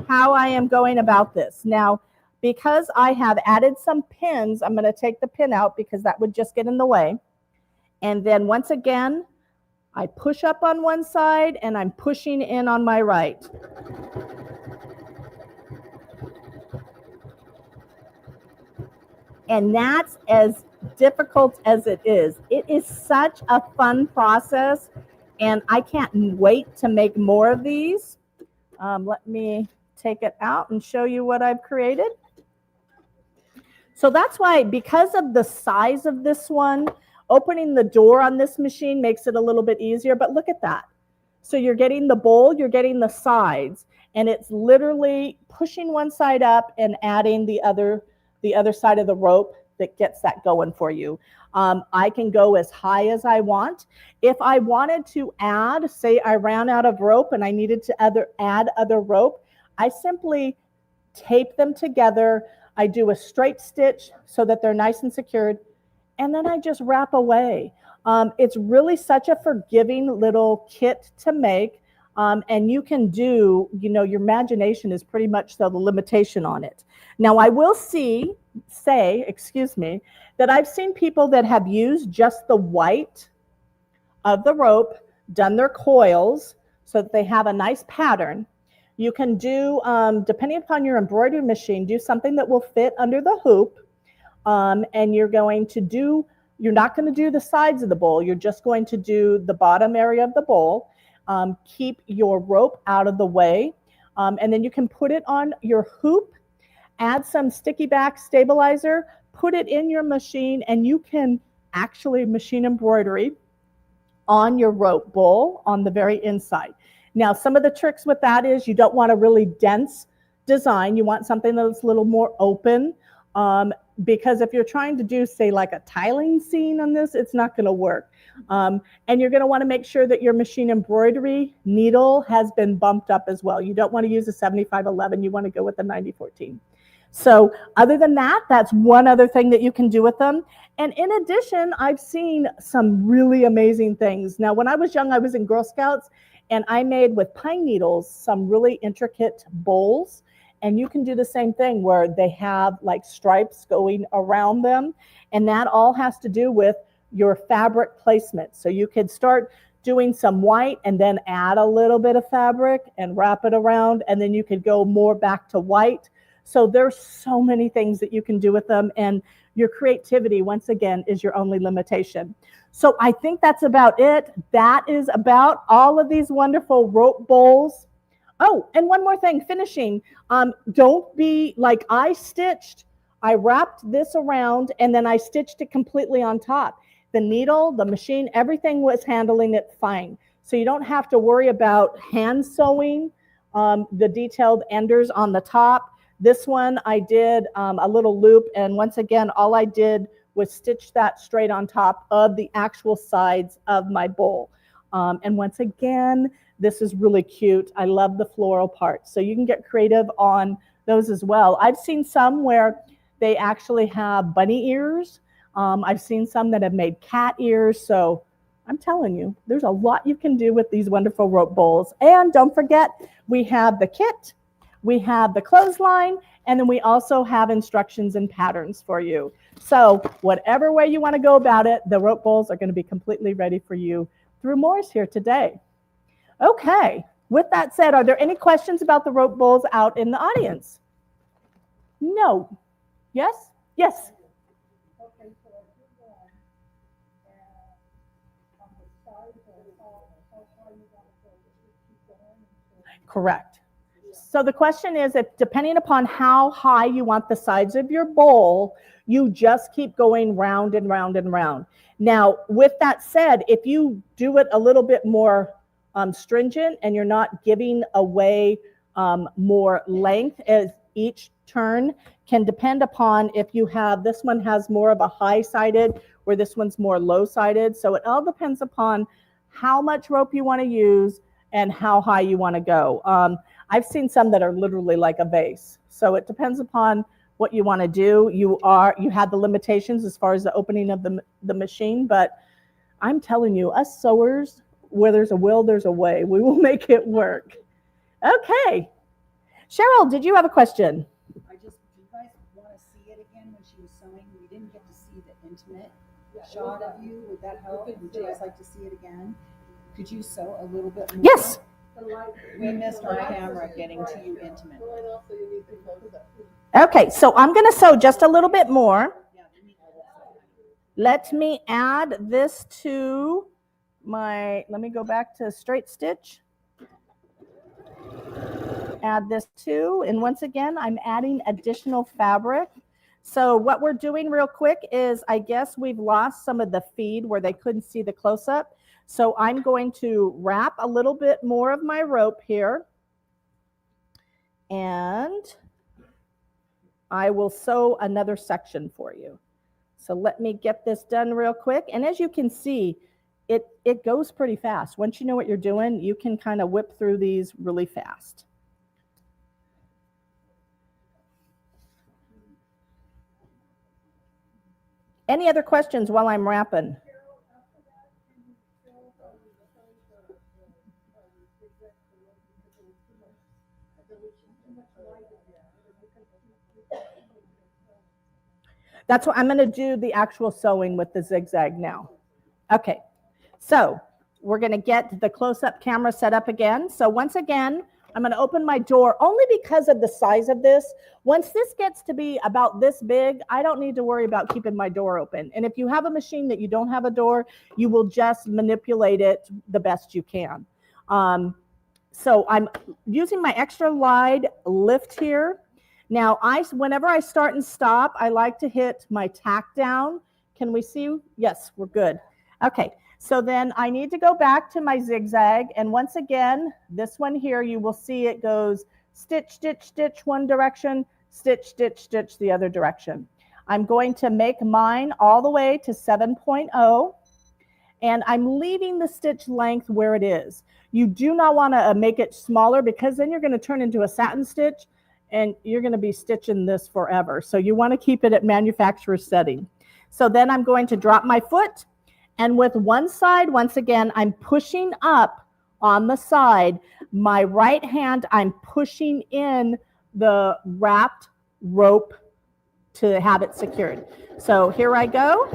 how I am going about this. Now, because I have added some pins, I'm going to take the pin out because that would just get in the way. And then once again, I push up on one side and I'm pushing in on my right. And that's as difficult as it is. It is such a fun process, and I can't wait to make more of these. Let me take it out and show you what I've created. So that's why, because of the size of this one, opening the door on this machine makes it a little bit easier, but look at that. So you're getting the bowl, you're getting the sides, and it's literally pushing one side up and adding the other side of the rope that gets that going for you. I can go as high as I want. If I wanted to add, say I ran out of rope and I needed to add other rope, I simply tape them together. I do a straight stitch so that they're nice and secured, and then I just wrap away. It's really such a forgiving little kit to make, and you can do, your imagination is pretty much the limitation on it. Now, I will say, that I've seen people that have used just the white of the rope, done their coils so that they have a nice pattern. You can do, depending upon your embroidery machine, do something that will fit under the hoop, and you're not going to do the sides of the bowl. You're just going to do the bottom area of the bowl. Keep your rope out of the way, and then you can put it on your hoop, add some sticky back stabilizer, put it in your machine, and you can actually machine embroidery on your rope bowl on the very inside. Now, some of the tricks with that is you don't want a really dense design. You want something that's a little more open, because if you're trying to do, say, like a tiling scene on this, it's not going to work. And you're going to want to make sure that your machine embroidery needle has been bumped up as well. You don't want to use a 7511. You want to go with a 9014. So other than that, that's one other thing that you can do with them. And in addition, I've seen some really amazing things. Now, when I was young, I was in Girl Scouts, and I made with pine needles some really intricate bowls. And you can do the same thing where they have like stripes going around them. And that all has to do with your fabric placement. So you could start doing some white and then add a little bit of fabric and wrap it around. And then you could go more back to white. So there's so many things that you can do with them. And your creativity, once again, is your only limitation. So I think that's about it. That is about all of these wonderful rope bowls. Oh, and one more thing, finishing. Don't be like I wrapped this around and then I stitched it completely on top. The needle, the machine, everything was handling it fine. So you don't have to worry about hand sewing the detailed enders on the top. This one I did a little loop, and once again, all I did was stitch that straight on top of the actual sides of my bowl. And once again, this is really cute. I love the floral part. So you can get creative on those as well. I've seen some where they actually have bunny ears. I've seen some that have made cat ears. So I'm telling you, there's a lot you can do with these wonderful rope bowls. And don't forget, we have the kit, we have the clothesline, and then we also have instructions and patterns for you. So whatever way you want to go about it, the rope bowls are going to be completely ready for you through Morris here today. Okay, with that said, are there any questions about the rope bowls out in the audience? No. Yes? Yes. Okay, so I do one, and on the side of how far you want to go, just keep going. Correct. So the question is, if depending upon how high you want the sides of your bowl, you just keep going round and round and round. Now, with that said, if you do it a little bit more stringent and you're not giving away more length as each turn, can depend upon if you have, this one has more of a high-sided or this one's more low-sided. So it all depends upon how much rope you want to use and how high you want to go. I've seen some that are literally like a vase. So it depends upon what you want to do. You have the limitations as far as the opening of the machine, but I'm telling you, us sewers, where there's a will, there's a way. We will make it work. Okay. Cheryl, did you have a question? Do you guys want to see it again when she was sewing? We didn't get to see the intimate shot of you? Would that help? Would you guys like to see it again? Could you sew a little bit more? Yes. We missed our camera getting to you intimately. Okay, so I'm going to sew just a little bit more. Let me add this to my, let me go back to straight stitch. Add this too, and once again, I'm adding additional fabric. So what we're doing real quick is, I guess we've lost some of the feed where they couldn't see the close-up. So I'm going to wrap a little bit more of my rope here. And I will sew another section for you. So let me get this done real quick. And as you can see, it goes pretty fast. Once you know what you're doing, you can kind of whip through these really fast. Any other questions while I'm wrapping? That's what I'm going to do, the actual sewing with the zigzag now. Okay, so we're going to get the close-up camera set up again. So once again, I'm going to open my door only because of the size of this. Once this gets to be about this big, I don't need to worry about keeping my door open. And if you have a machine that you don't have a door, you will just manipulate it the best you can. So I'm using my extra wide lift here. Now, whenever I start and stop, I like to hit my tack down. Can we see? Yes, we're good. Okay, so then I need to go back to my zigzag. And once again, this one here, you will see it goes stitch, stitch, stitch one direction, stitch, stitch, stitch the other direction. I'm going to make mine all the way to 7.0. And I'm leaving the stitch length where it is. You do not want to make it smaller because then you're going to turn into a satin stitch and you're going to be stitching this forever. So you want to keep it at manufacturer's setting. So then I'm going to drop my foot, and with one side, once again, I'm pushing up on the side. My right hand, I'm pushing in the wrapped rope to have it secured. So here I go,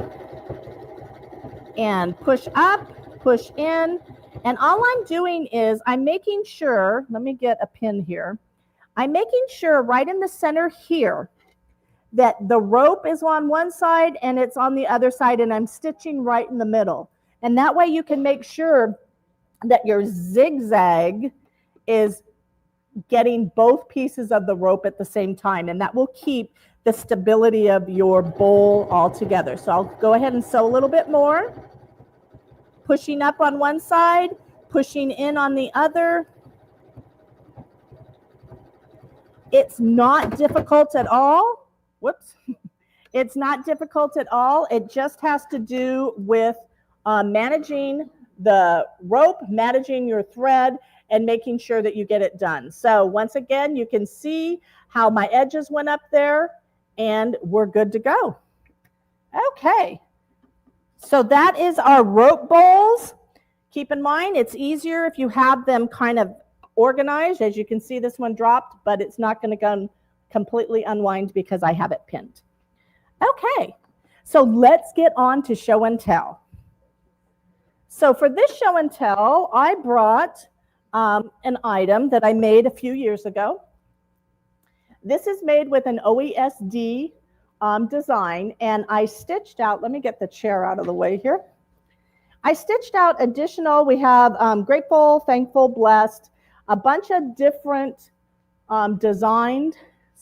and push up, push in, and all I'm doing is I'm making sure, let me get a pin here, I'm making sure right in the center here that the rope is on one side and it's on the other side, and I'm stitching right in the middle. And that way you can make sure that your zigzag is getting both pieces of the rope at the same time, and that will keep the stability of your bowl all together. So I'll go ahead and sew a little bit more, pushing up on one side, pushing in on the other. It's not difficult at all. Whoops. It's not difficult at all. It just has to do with managing the rope, managing your thread, and making sure that you get it done. So once again, you can see how my edges went up there, and we're good to go. Okay. So that is our rope bowls. Keep in mind, it's easier if you have them kind of organized. As you can see, this one dropped, but it's not going to completely unwind because I have it pinned. Okay, so let's get on to show and tell. So for this show and tell, I brought an item that I made a few years ago. This is made with an OESD design, and I stitched out, let me get the chair out of the way here. I stitched out additional, we have grateful, thankful, blessed, a bunch of different designs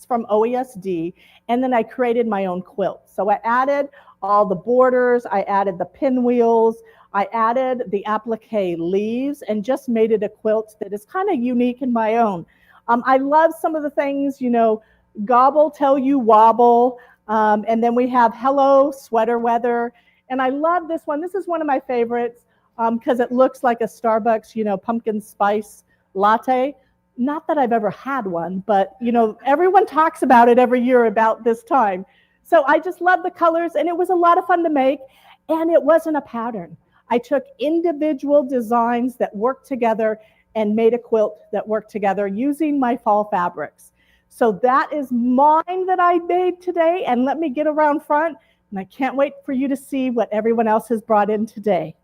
from OESD, and then I created my own quilt. So I added all the borders, I added the pinwheels, I added the applique leaves, and just made it a quilt that is kind of unique in my own. I love some of the things, you know, gobble, tell you wobble, and then we have hello, sweater weather, and I love this one. This is one of my favorites because it looks like a Starbucks, you know, pumpkin spice latte. Not that I've ever had one, but, you know, everyone talks about it every year about this time. So I just love the colors, and it was a lot of fun to make, and it wasn't a pattern. I took individual designs that worked together and made a quilt that worked together using my fall fabrics. So that is mine that I made today, and let me get around front. And I can't wait for you to see what everyone else has brought in today.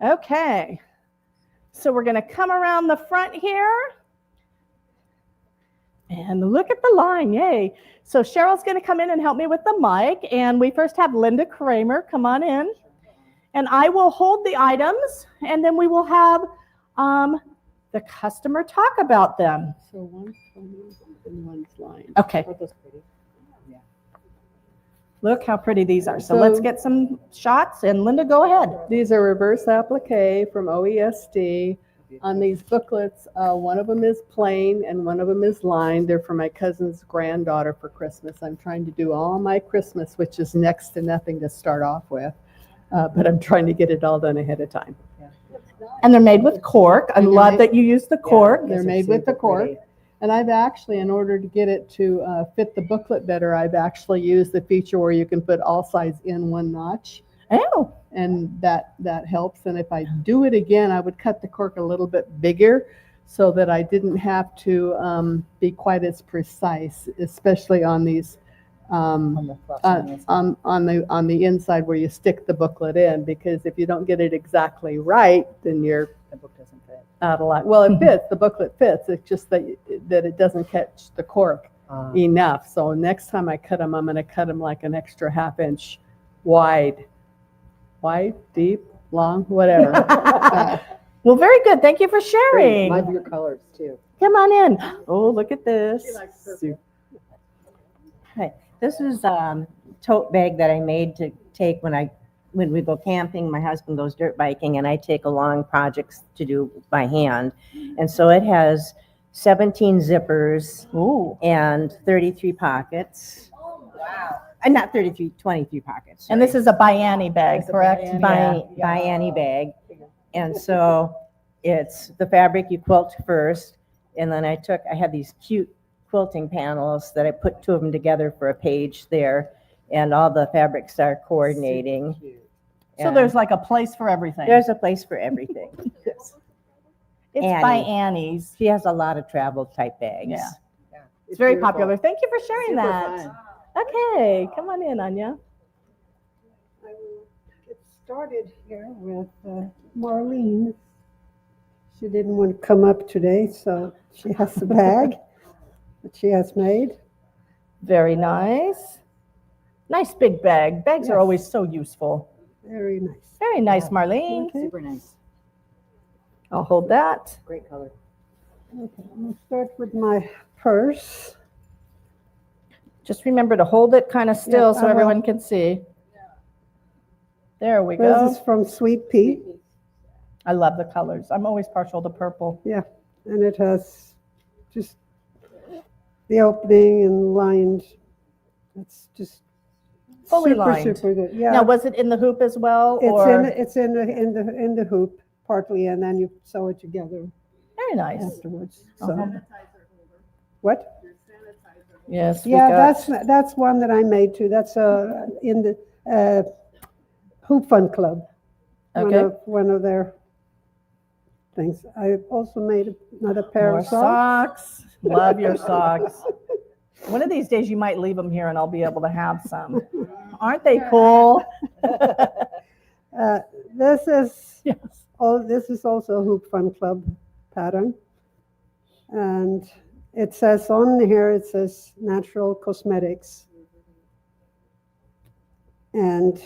Okay, so we're going to come around the front here. And look at the line, yay. So Cheryl's going to come in and help me with the mic. And we first have Linda Kramer, come on in. And I will hold the items, and then we will have the customer talk about them. So one's phone and one's line. Okay. Oh, that's pretty. Look how pretty these are. So let's get some shots, and Linda, go ahead. These are reverse applique from OESD. On these booklets, one of them is plain and one of them is lined. They're for my cousin's granddaughter for Christmas. I'm trying to do all my Christmas, which is next to nothing to start off with, but I'm trying to get it all done ahead of time. And they're made with cork. I love that you use the cork. They're made with the cork. And I've actually, in order to get it to fit the booklet better, I've actually used the feature where you can put all sides in one notch. Oh. And that helps. And if I do it again, I would cut the cork a little bit bigger so that I didn't have to be quite as precise, especially on these on the inside where you stick the booklet in, because if you don't get it exactly right, then the book doesn't fit. Out of line. Well, it fits. The booklet fits. It's just that it doesn't catch the cork enough. So next time I cut them, I'm going to cut them like an extra ½ inch wide, deep, long, whatever. Well, very good. Thank you for sharing. Love your colors too. Come on in. Oh, look at this. Hi, this is tote bag that I made to take when we go camping. My husband goes dirt biking, and I take along projects to do by hand. And so it has 17 zippers. Ooh. And 33 pockets. Oh, wow. And not 33, 23 pockets. And this is a Biani bag, correct? By Annie bag. And so it's the fabric you quilt first. And then I had these cute quilting panels that I put 2 of them together for a page there. And all the fabrics are coordinating. So there's like a place for everything. There's a place for everything. It's Annie. by Annie's. She has a lot of travel type bags. Yeah. It's very popular. Thank you for sharing that. fun. Okay, come on in, Anya. I will get started here with Marlene. She didn't want to come up today, so she has the bag that she has made. Very nice. Nice big bag. Bags are Yes. always so useful. Very nice. Very nice, Marlene. Okay. Super nice. I'll hold that. Great color. Okay, I'm going to start with my purse. Just remember to hold it kind of still Yeah, so I will. everyone can see. There we This go. is from Sweet Pea, I love the colors. I'm always partial to purple. and it has just the opening and lined. It's just Fully super, lined. super good. Yeah. Now, was it in the hoop as well? Or It's in the hoop partly, and then you sew it together very nice. afterwards. So Uh-huh. what? Yes. we Yeah, got- that's one that I made too. That's in the Hoop Fun Club. Okay. One of their things. I also made another pair More of socks. socks. Love your socks. One of these days you might leave them here and I'll be able to have some. Aren't they cool? This is Yes. this is also a Hoop Fun Club pattern, and it says on here, it says natural cosmetics, and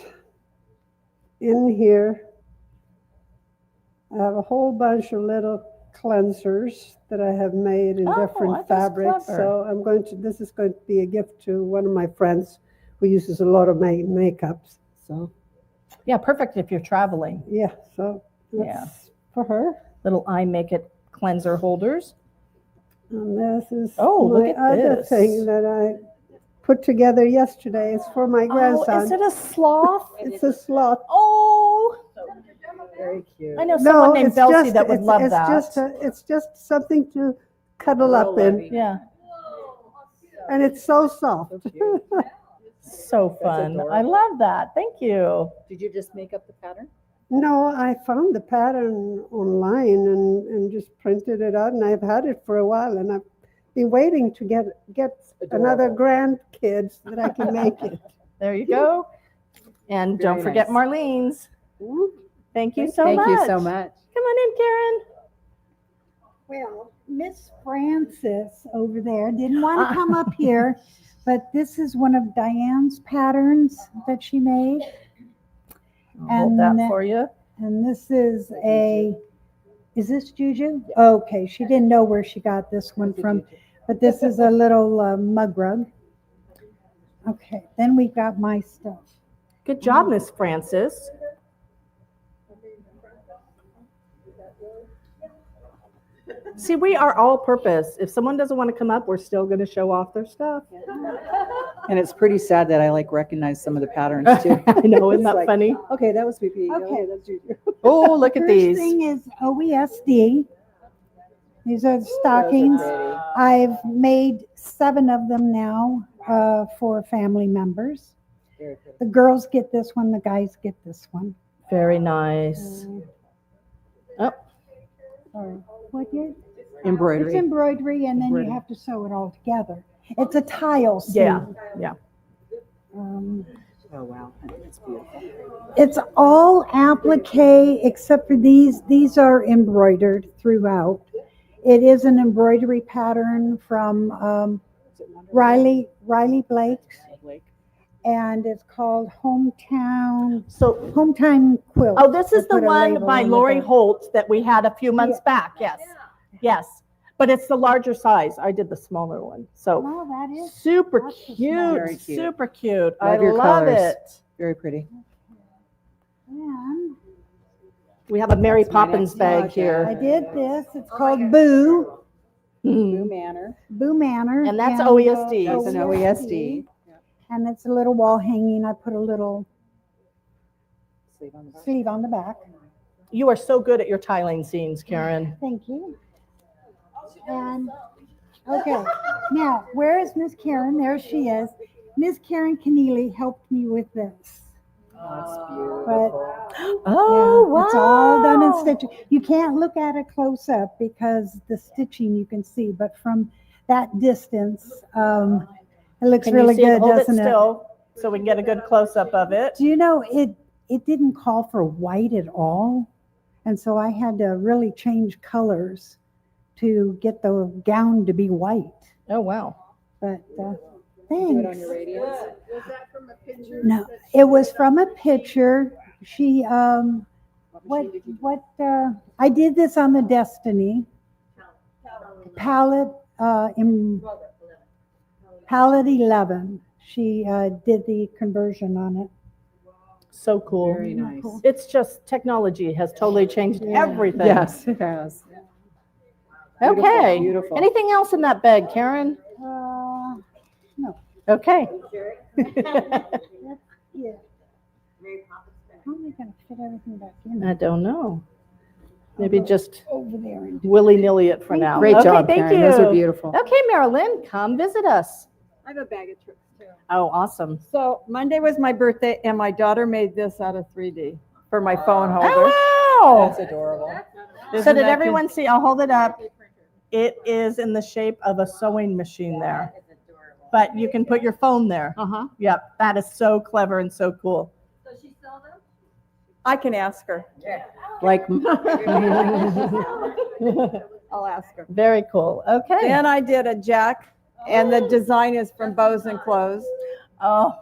in here I have a whole bunch of little cleansers that I have made in Oh, different that's fabrics. clever. So this is going to be a gift to one of my friends who uses a lot of makeups. So Yeah, perfect if you're traveling. yeah, so that's for her. Little eye makeup cleanser holders. And this is Oh, look my at other this. thing that I put together yesterday. It's for my grandson. Oh, is it a sloth? It's a sloth. Oh, Very cute. I know someone named it's Belsie just- that would it's- love it's that. It's just something to cuddle up in, Yeah, and it's so soft. so fun. I love that. Thank you. Did you just make up the pattern? No, I found the pattern online and just printed it out, and I've had it for a while, and I've be waiting to get another grandkids that I can make it. There you go. And Very don't forget nice. Marlene's. Thank you so Thank much. you so much. Come on in, Karen. Well, Miss Francis over there didn't want to come up here, but this is one of Diane's patterns that she made. Hold that for you. And this is this Juju? Okay, she didn't know where she got this one from, but this is a little mug rug. Okay, then we've got my stuff. Good job, Miss Francis. See, we are all purpose. If someone doesn't want to come up, we're still going to show off their stuff. And it's pretty sad that I recognize some of the patterns too. I know, isn't It's that like, funny? Okay, that was PP. Okay. That's Juju. Oh, look at First these. thing is OESD. These are the stockings. I've made 7 of them now for family members. The girls get this one, the guys get this one. Very nice. Oh, Sorry. What you? Embroidery. It's embroidery, and then you have to sew it all together. It's a tile seam. yeah, yeah. Um, Oh, wow. That's beautiful. It's all applique except for these. These are embroidered throughout. It is an embroidery pattern from Riley Blake, and it's called Hometown Quilt. Oh, this is I the put a one label by on the Lori back. Holt that we had a few months back. Yes, yes. But it's the larger size. I did the smaller one. So Oh, that is super that's the cute, Very cute. super cute. Love I your love colors. it. Very pretty. and We have a Mary That's my Poppins next bag project. here. I did this. It's called Boo Mhm. Manor. Manor. And that's and, OESD. That's an OESD. And it's a little wall hanging. I put a little Sleeve on the back. sleeve on the back. You are so good at your tiling scenes, Karen. Thank you. And okay, now where is Miss Karen? There she is. Miss Karen Keneally helped me with this. That's beautiful. But Oh, yeah, wow. it's all done in stitching. You can't look at it close up because the stitching you can see, but from that distance, it looks Can really you see it? good, Hold it doesn't it? still so we can get a good close up of it. Do you know it didn't call for white at all, and so I had to really change colors to get the gown to be white. Oh, wow. But Do it on thanks. your radiance. No, it was from a picture. She what I did this on the Destiny palette palette 11. She did the conversion on it. So cool. Very nice. It's just technology has totally changed everything. Yes, it has. Okay. Beautiful. Anything else in that bag, Karen? No. Okay. Yeah. How am I going to fit everything back in I don't know. Maybe just over there? And willy-nilly it for now. Great Okay, job, thank Karen. you. Those are beautiful. Okay, Marilyn, come visit us. I have a bag of tricks too. Oh, awesome. So Monday was my birthday, and my daughter made this out of 3D for my phone holder. Oh, wow. adorable. So Isn't did that everyone see? I'll hold it up. It is in the shape of a sewing machine there. But you can put your phone there. Uh-huh. Yep, that is so clever and so cool. I can ask her. Like, I'll ask her. Very cool. Okay. Then I did a jack, and the design is from Bows and Clothes. Oh,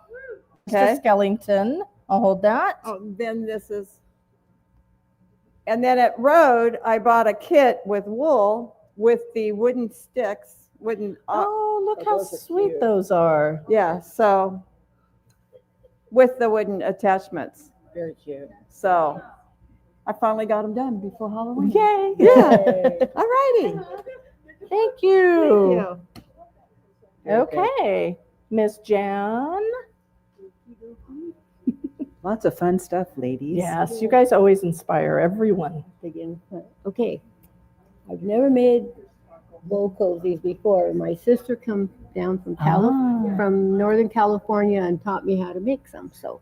Okay. Mr. Skellington. I'll hold that. Oh, then this is, and then at Rode, I bought a kit with wool with the wooden sticks, Oh, look how those are sweet cute. those are. yeah, so with the wooden attachments. very cute. So I finally got them done before Halloween. Yay. Yeah. All righty. Thank you. Thank you. Okay. Miss Jan. Lots of fun stuff, ladies. Yes, you guys always inspire everyone. Again. Okay, I've never made bowl cozies before. My sister come down from from Northern California and taught me how to make some. So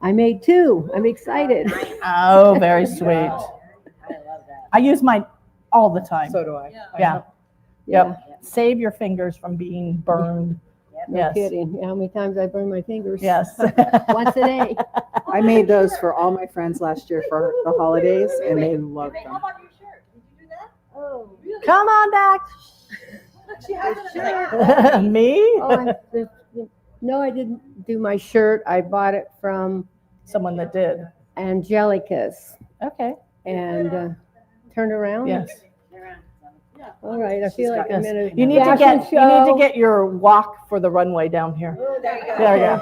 I made 2. I'm excited. Oh, very sweet. I use mine all the time. So do I. Yeah. Yep. Save your fingers from being burned. No Yes. kidding. How many times I burn my fingers? Yes. Once a day. I made those for all my friends last year for the holidays, and they loved them. Come on back. Me? Oh, no, I didn't do my shirt. I bought it from Someone that did. Angelica's. Okay. And turn around. Yes. All right. I feel like I'm in a You need to fashion get you need to show. get your walk for the runway down here. There you go.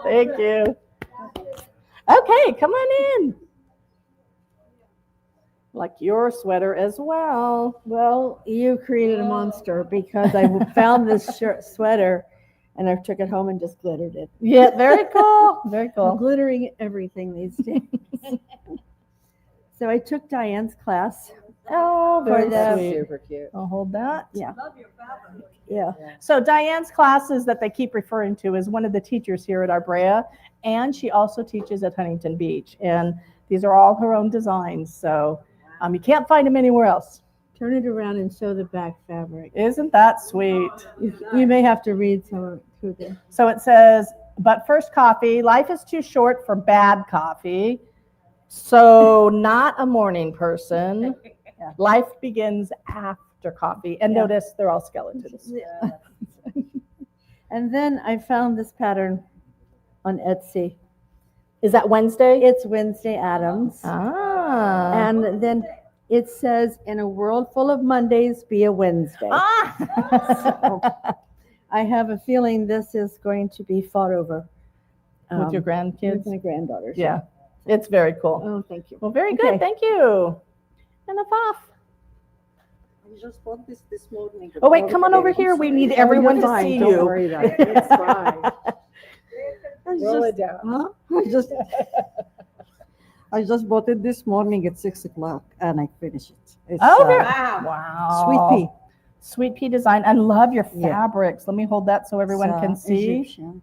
Thank you. Okay, come on in. Like your sweater as well. Well, you created a monster because I found this sweater and I took it home and just glittered it. Yeah, very cool. Very I'm cool. glittering everything these days. So I took Diane's class. Oh, very the- sweet. Super cute. I'll hold that. Yeah. Yeah. So Diane's classes that they keep referring to is one of the teachers here at Arbrea, and she also teaches at Huntington Beach. And these are all her own designs, so you can't find them anywhere else. Turn it around and show the back fabric. Isn't that sweet? You may have to read some of it. So it says, but first coffee, life is too short for bad coffee. So not a morning person. Life begins after coffee. And notice they're all skeletons. And then I found this pattern on Etsy. Is that Wednesday? It's Wednesday Addams. Ah. And then it says, in a world full of Mondays, be a Wednesday. Ah. I have a feeling this is going to be fought over. With your grandkids? With my granddaughters. Yeah. It's very cool. Oh, thank you. Well, very good. Okay. Thank you. And a puff. I just bought this morning. Oh, wait, come on over here. We need everyone to see Don't you. worry about it. It's fine. Roll it down. I just bought it this morning at 6 o'clock and I finished it. It's, Oh, wow. Sweet pea. Sweet pea design. I love your Yeah. fabrics. Let me hold that so everyone can see. Egyptian.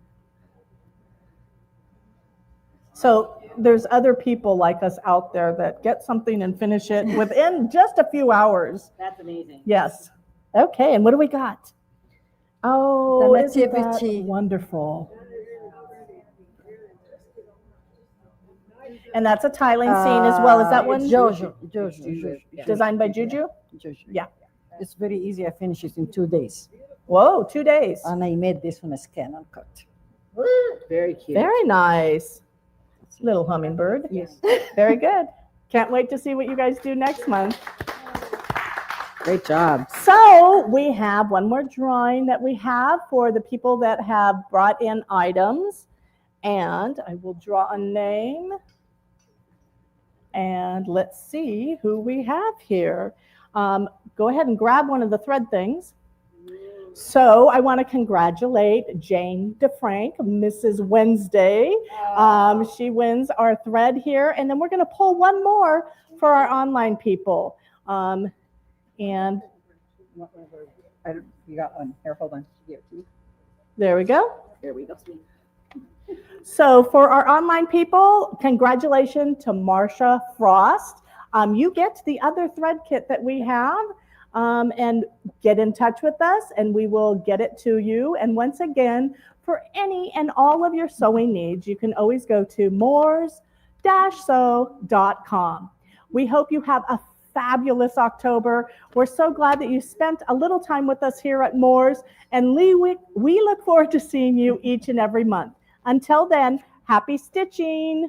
So there's other people like us out there that get something and finish it within just a few hours. That's amazing. Yes. Okay, and what do we got? Oh, The isn't that nativity. wonderful. And that's a tiling scene as well. Is that one Jojo. designed by Juju? Yeah. It's very easy. I finished it in 2 days. Whoa, 2 days. And I made this one a scan and cut. Very cute. Very nice. Little hummingbird. Yes. Very good. Can't wait to see what you guys do next month. Great job. So we have one more drawing that we have for the people that have brought in items. And I will draw a name. And let's see who we have here. Go ahead and grab one of the thread things. So I want to congratulate Jane DeFrank, Mrs. Wednesday. She wins our thread here. And then we're going to pull one more for our online people. And You got one. Here, hold on. there we go. Here we go. So for our online people, congratulations to Marsha Frost. You get the other thread kit that we have. And get in touch with us and we will get it to you. And once again, for any and all of your sewing needs, you can always go to moors-sew.com. We hope you have a fabulous October. We're so glad that you spent a little time with us here at Moors. And we look forward to seeing you each and every month. Until then, happy stitching.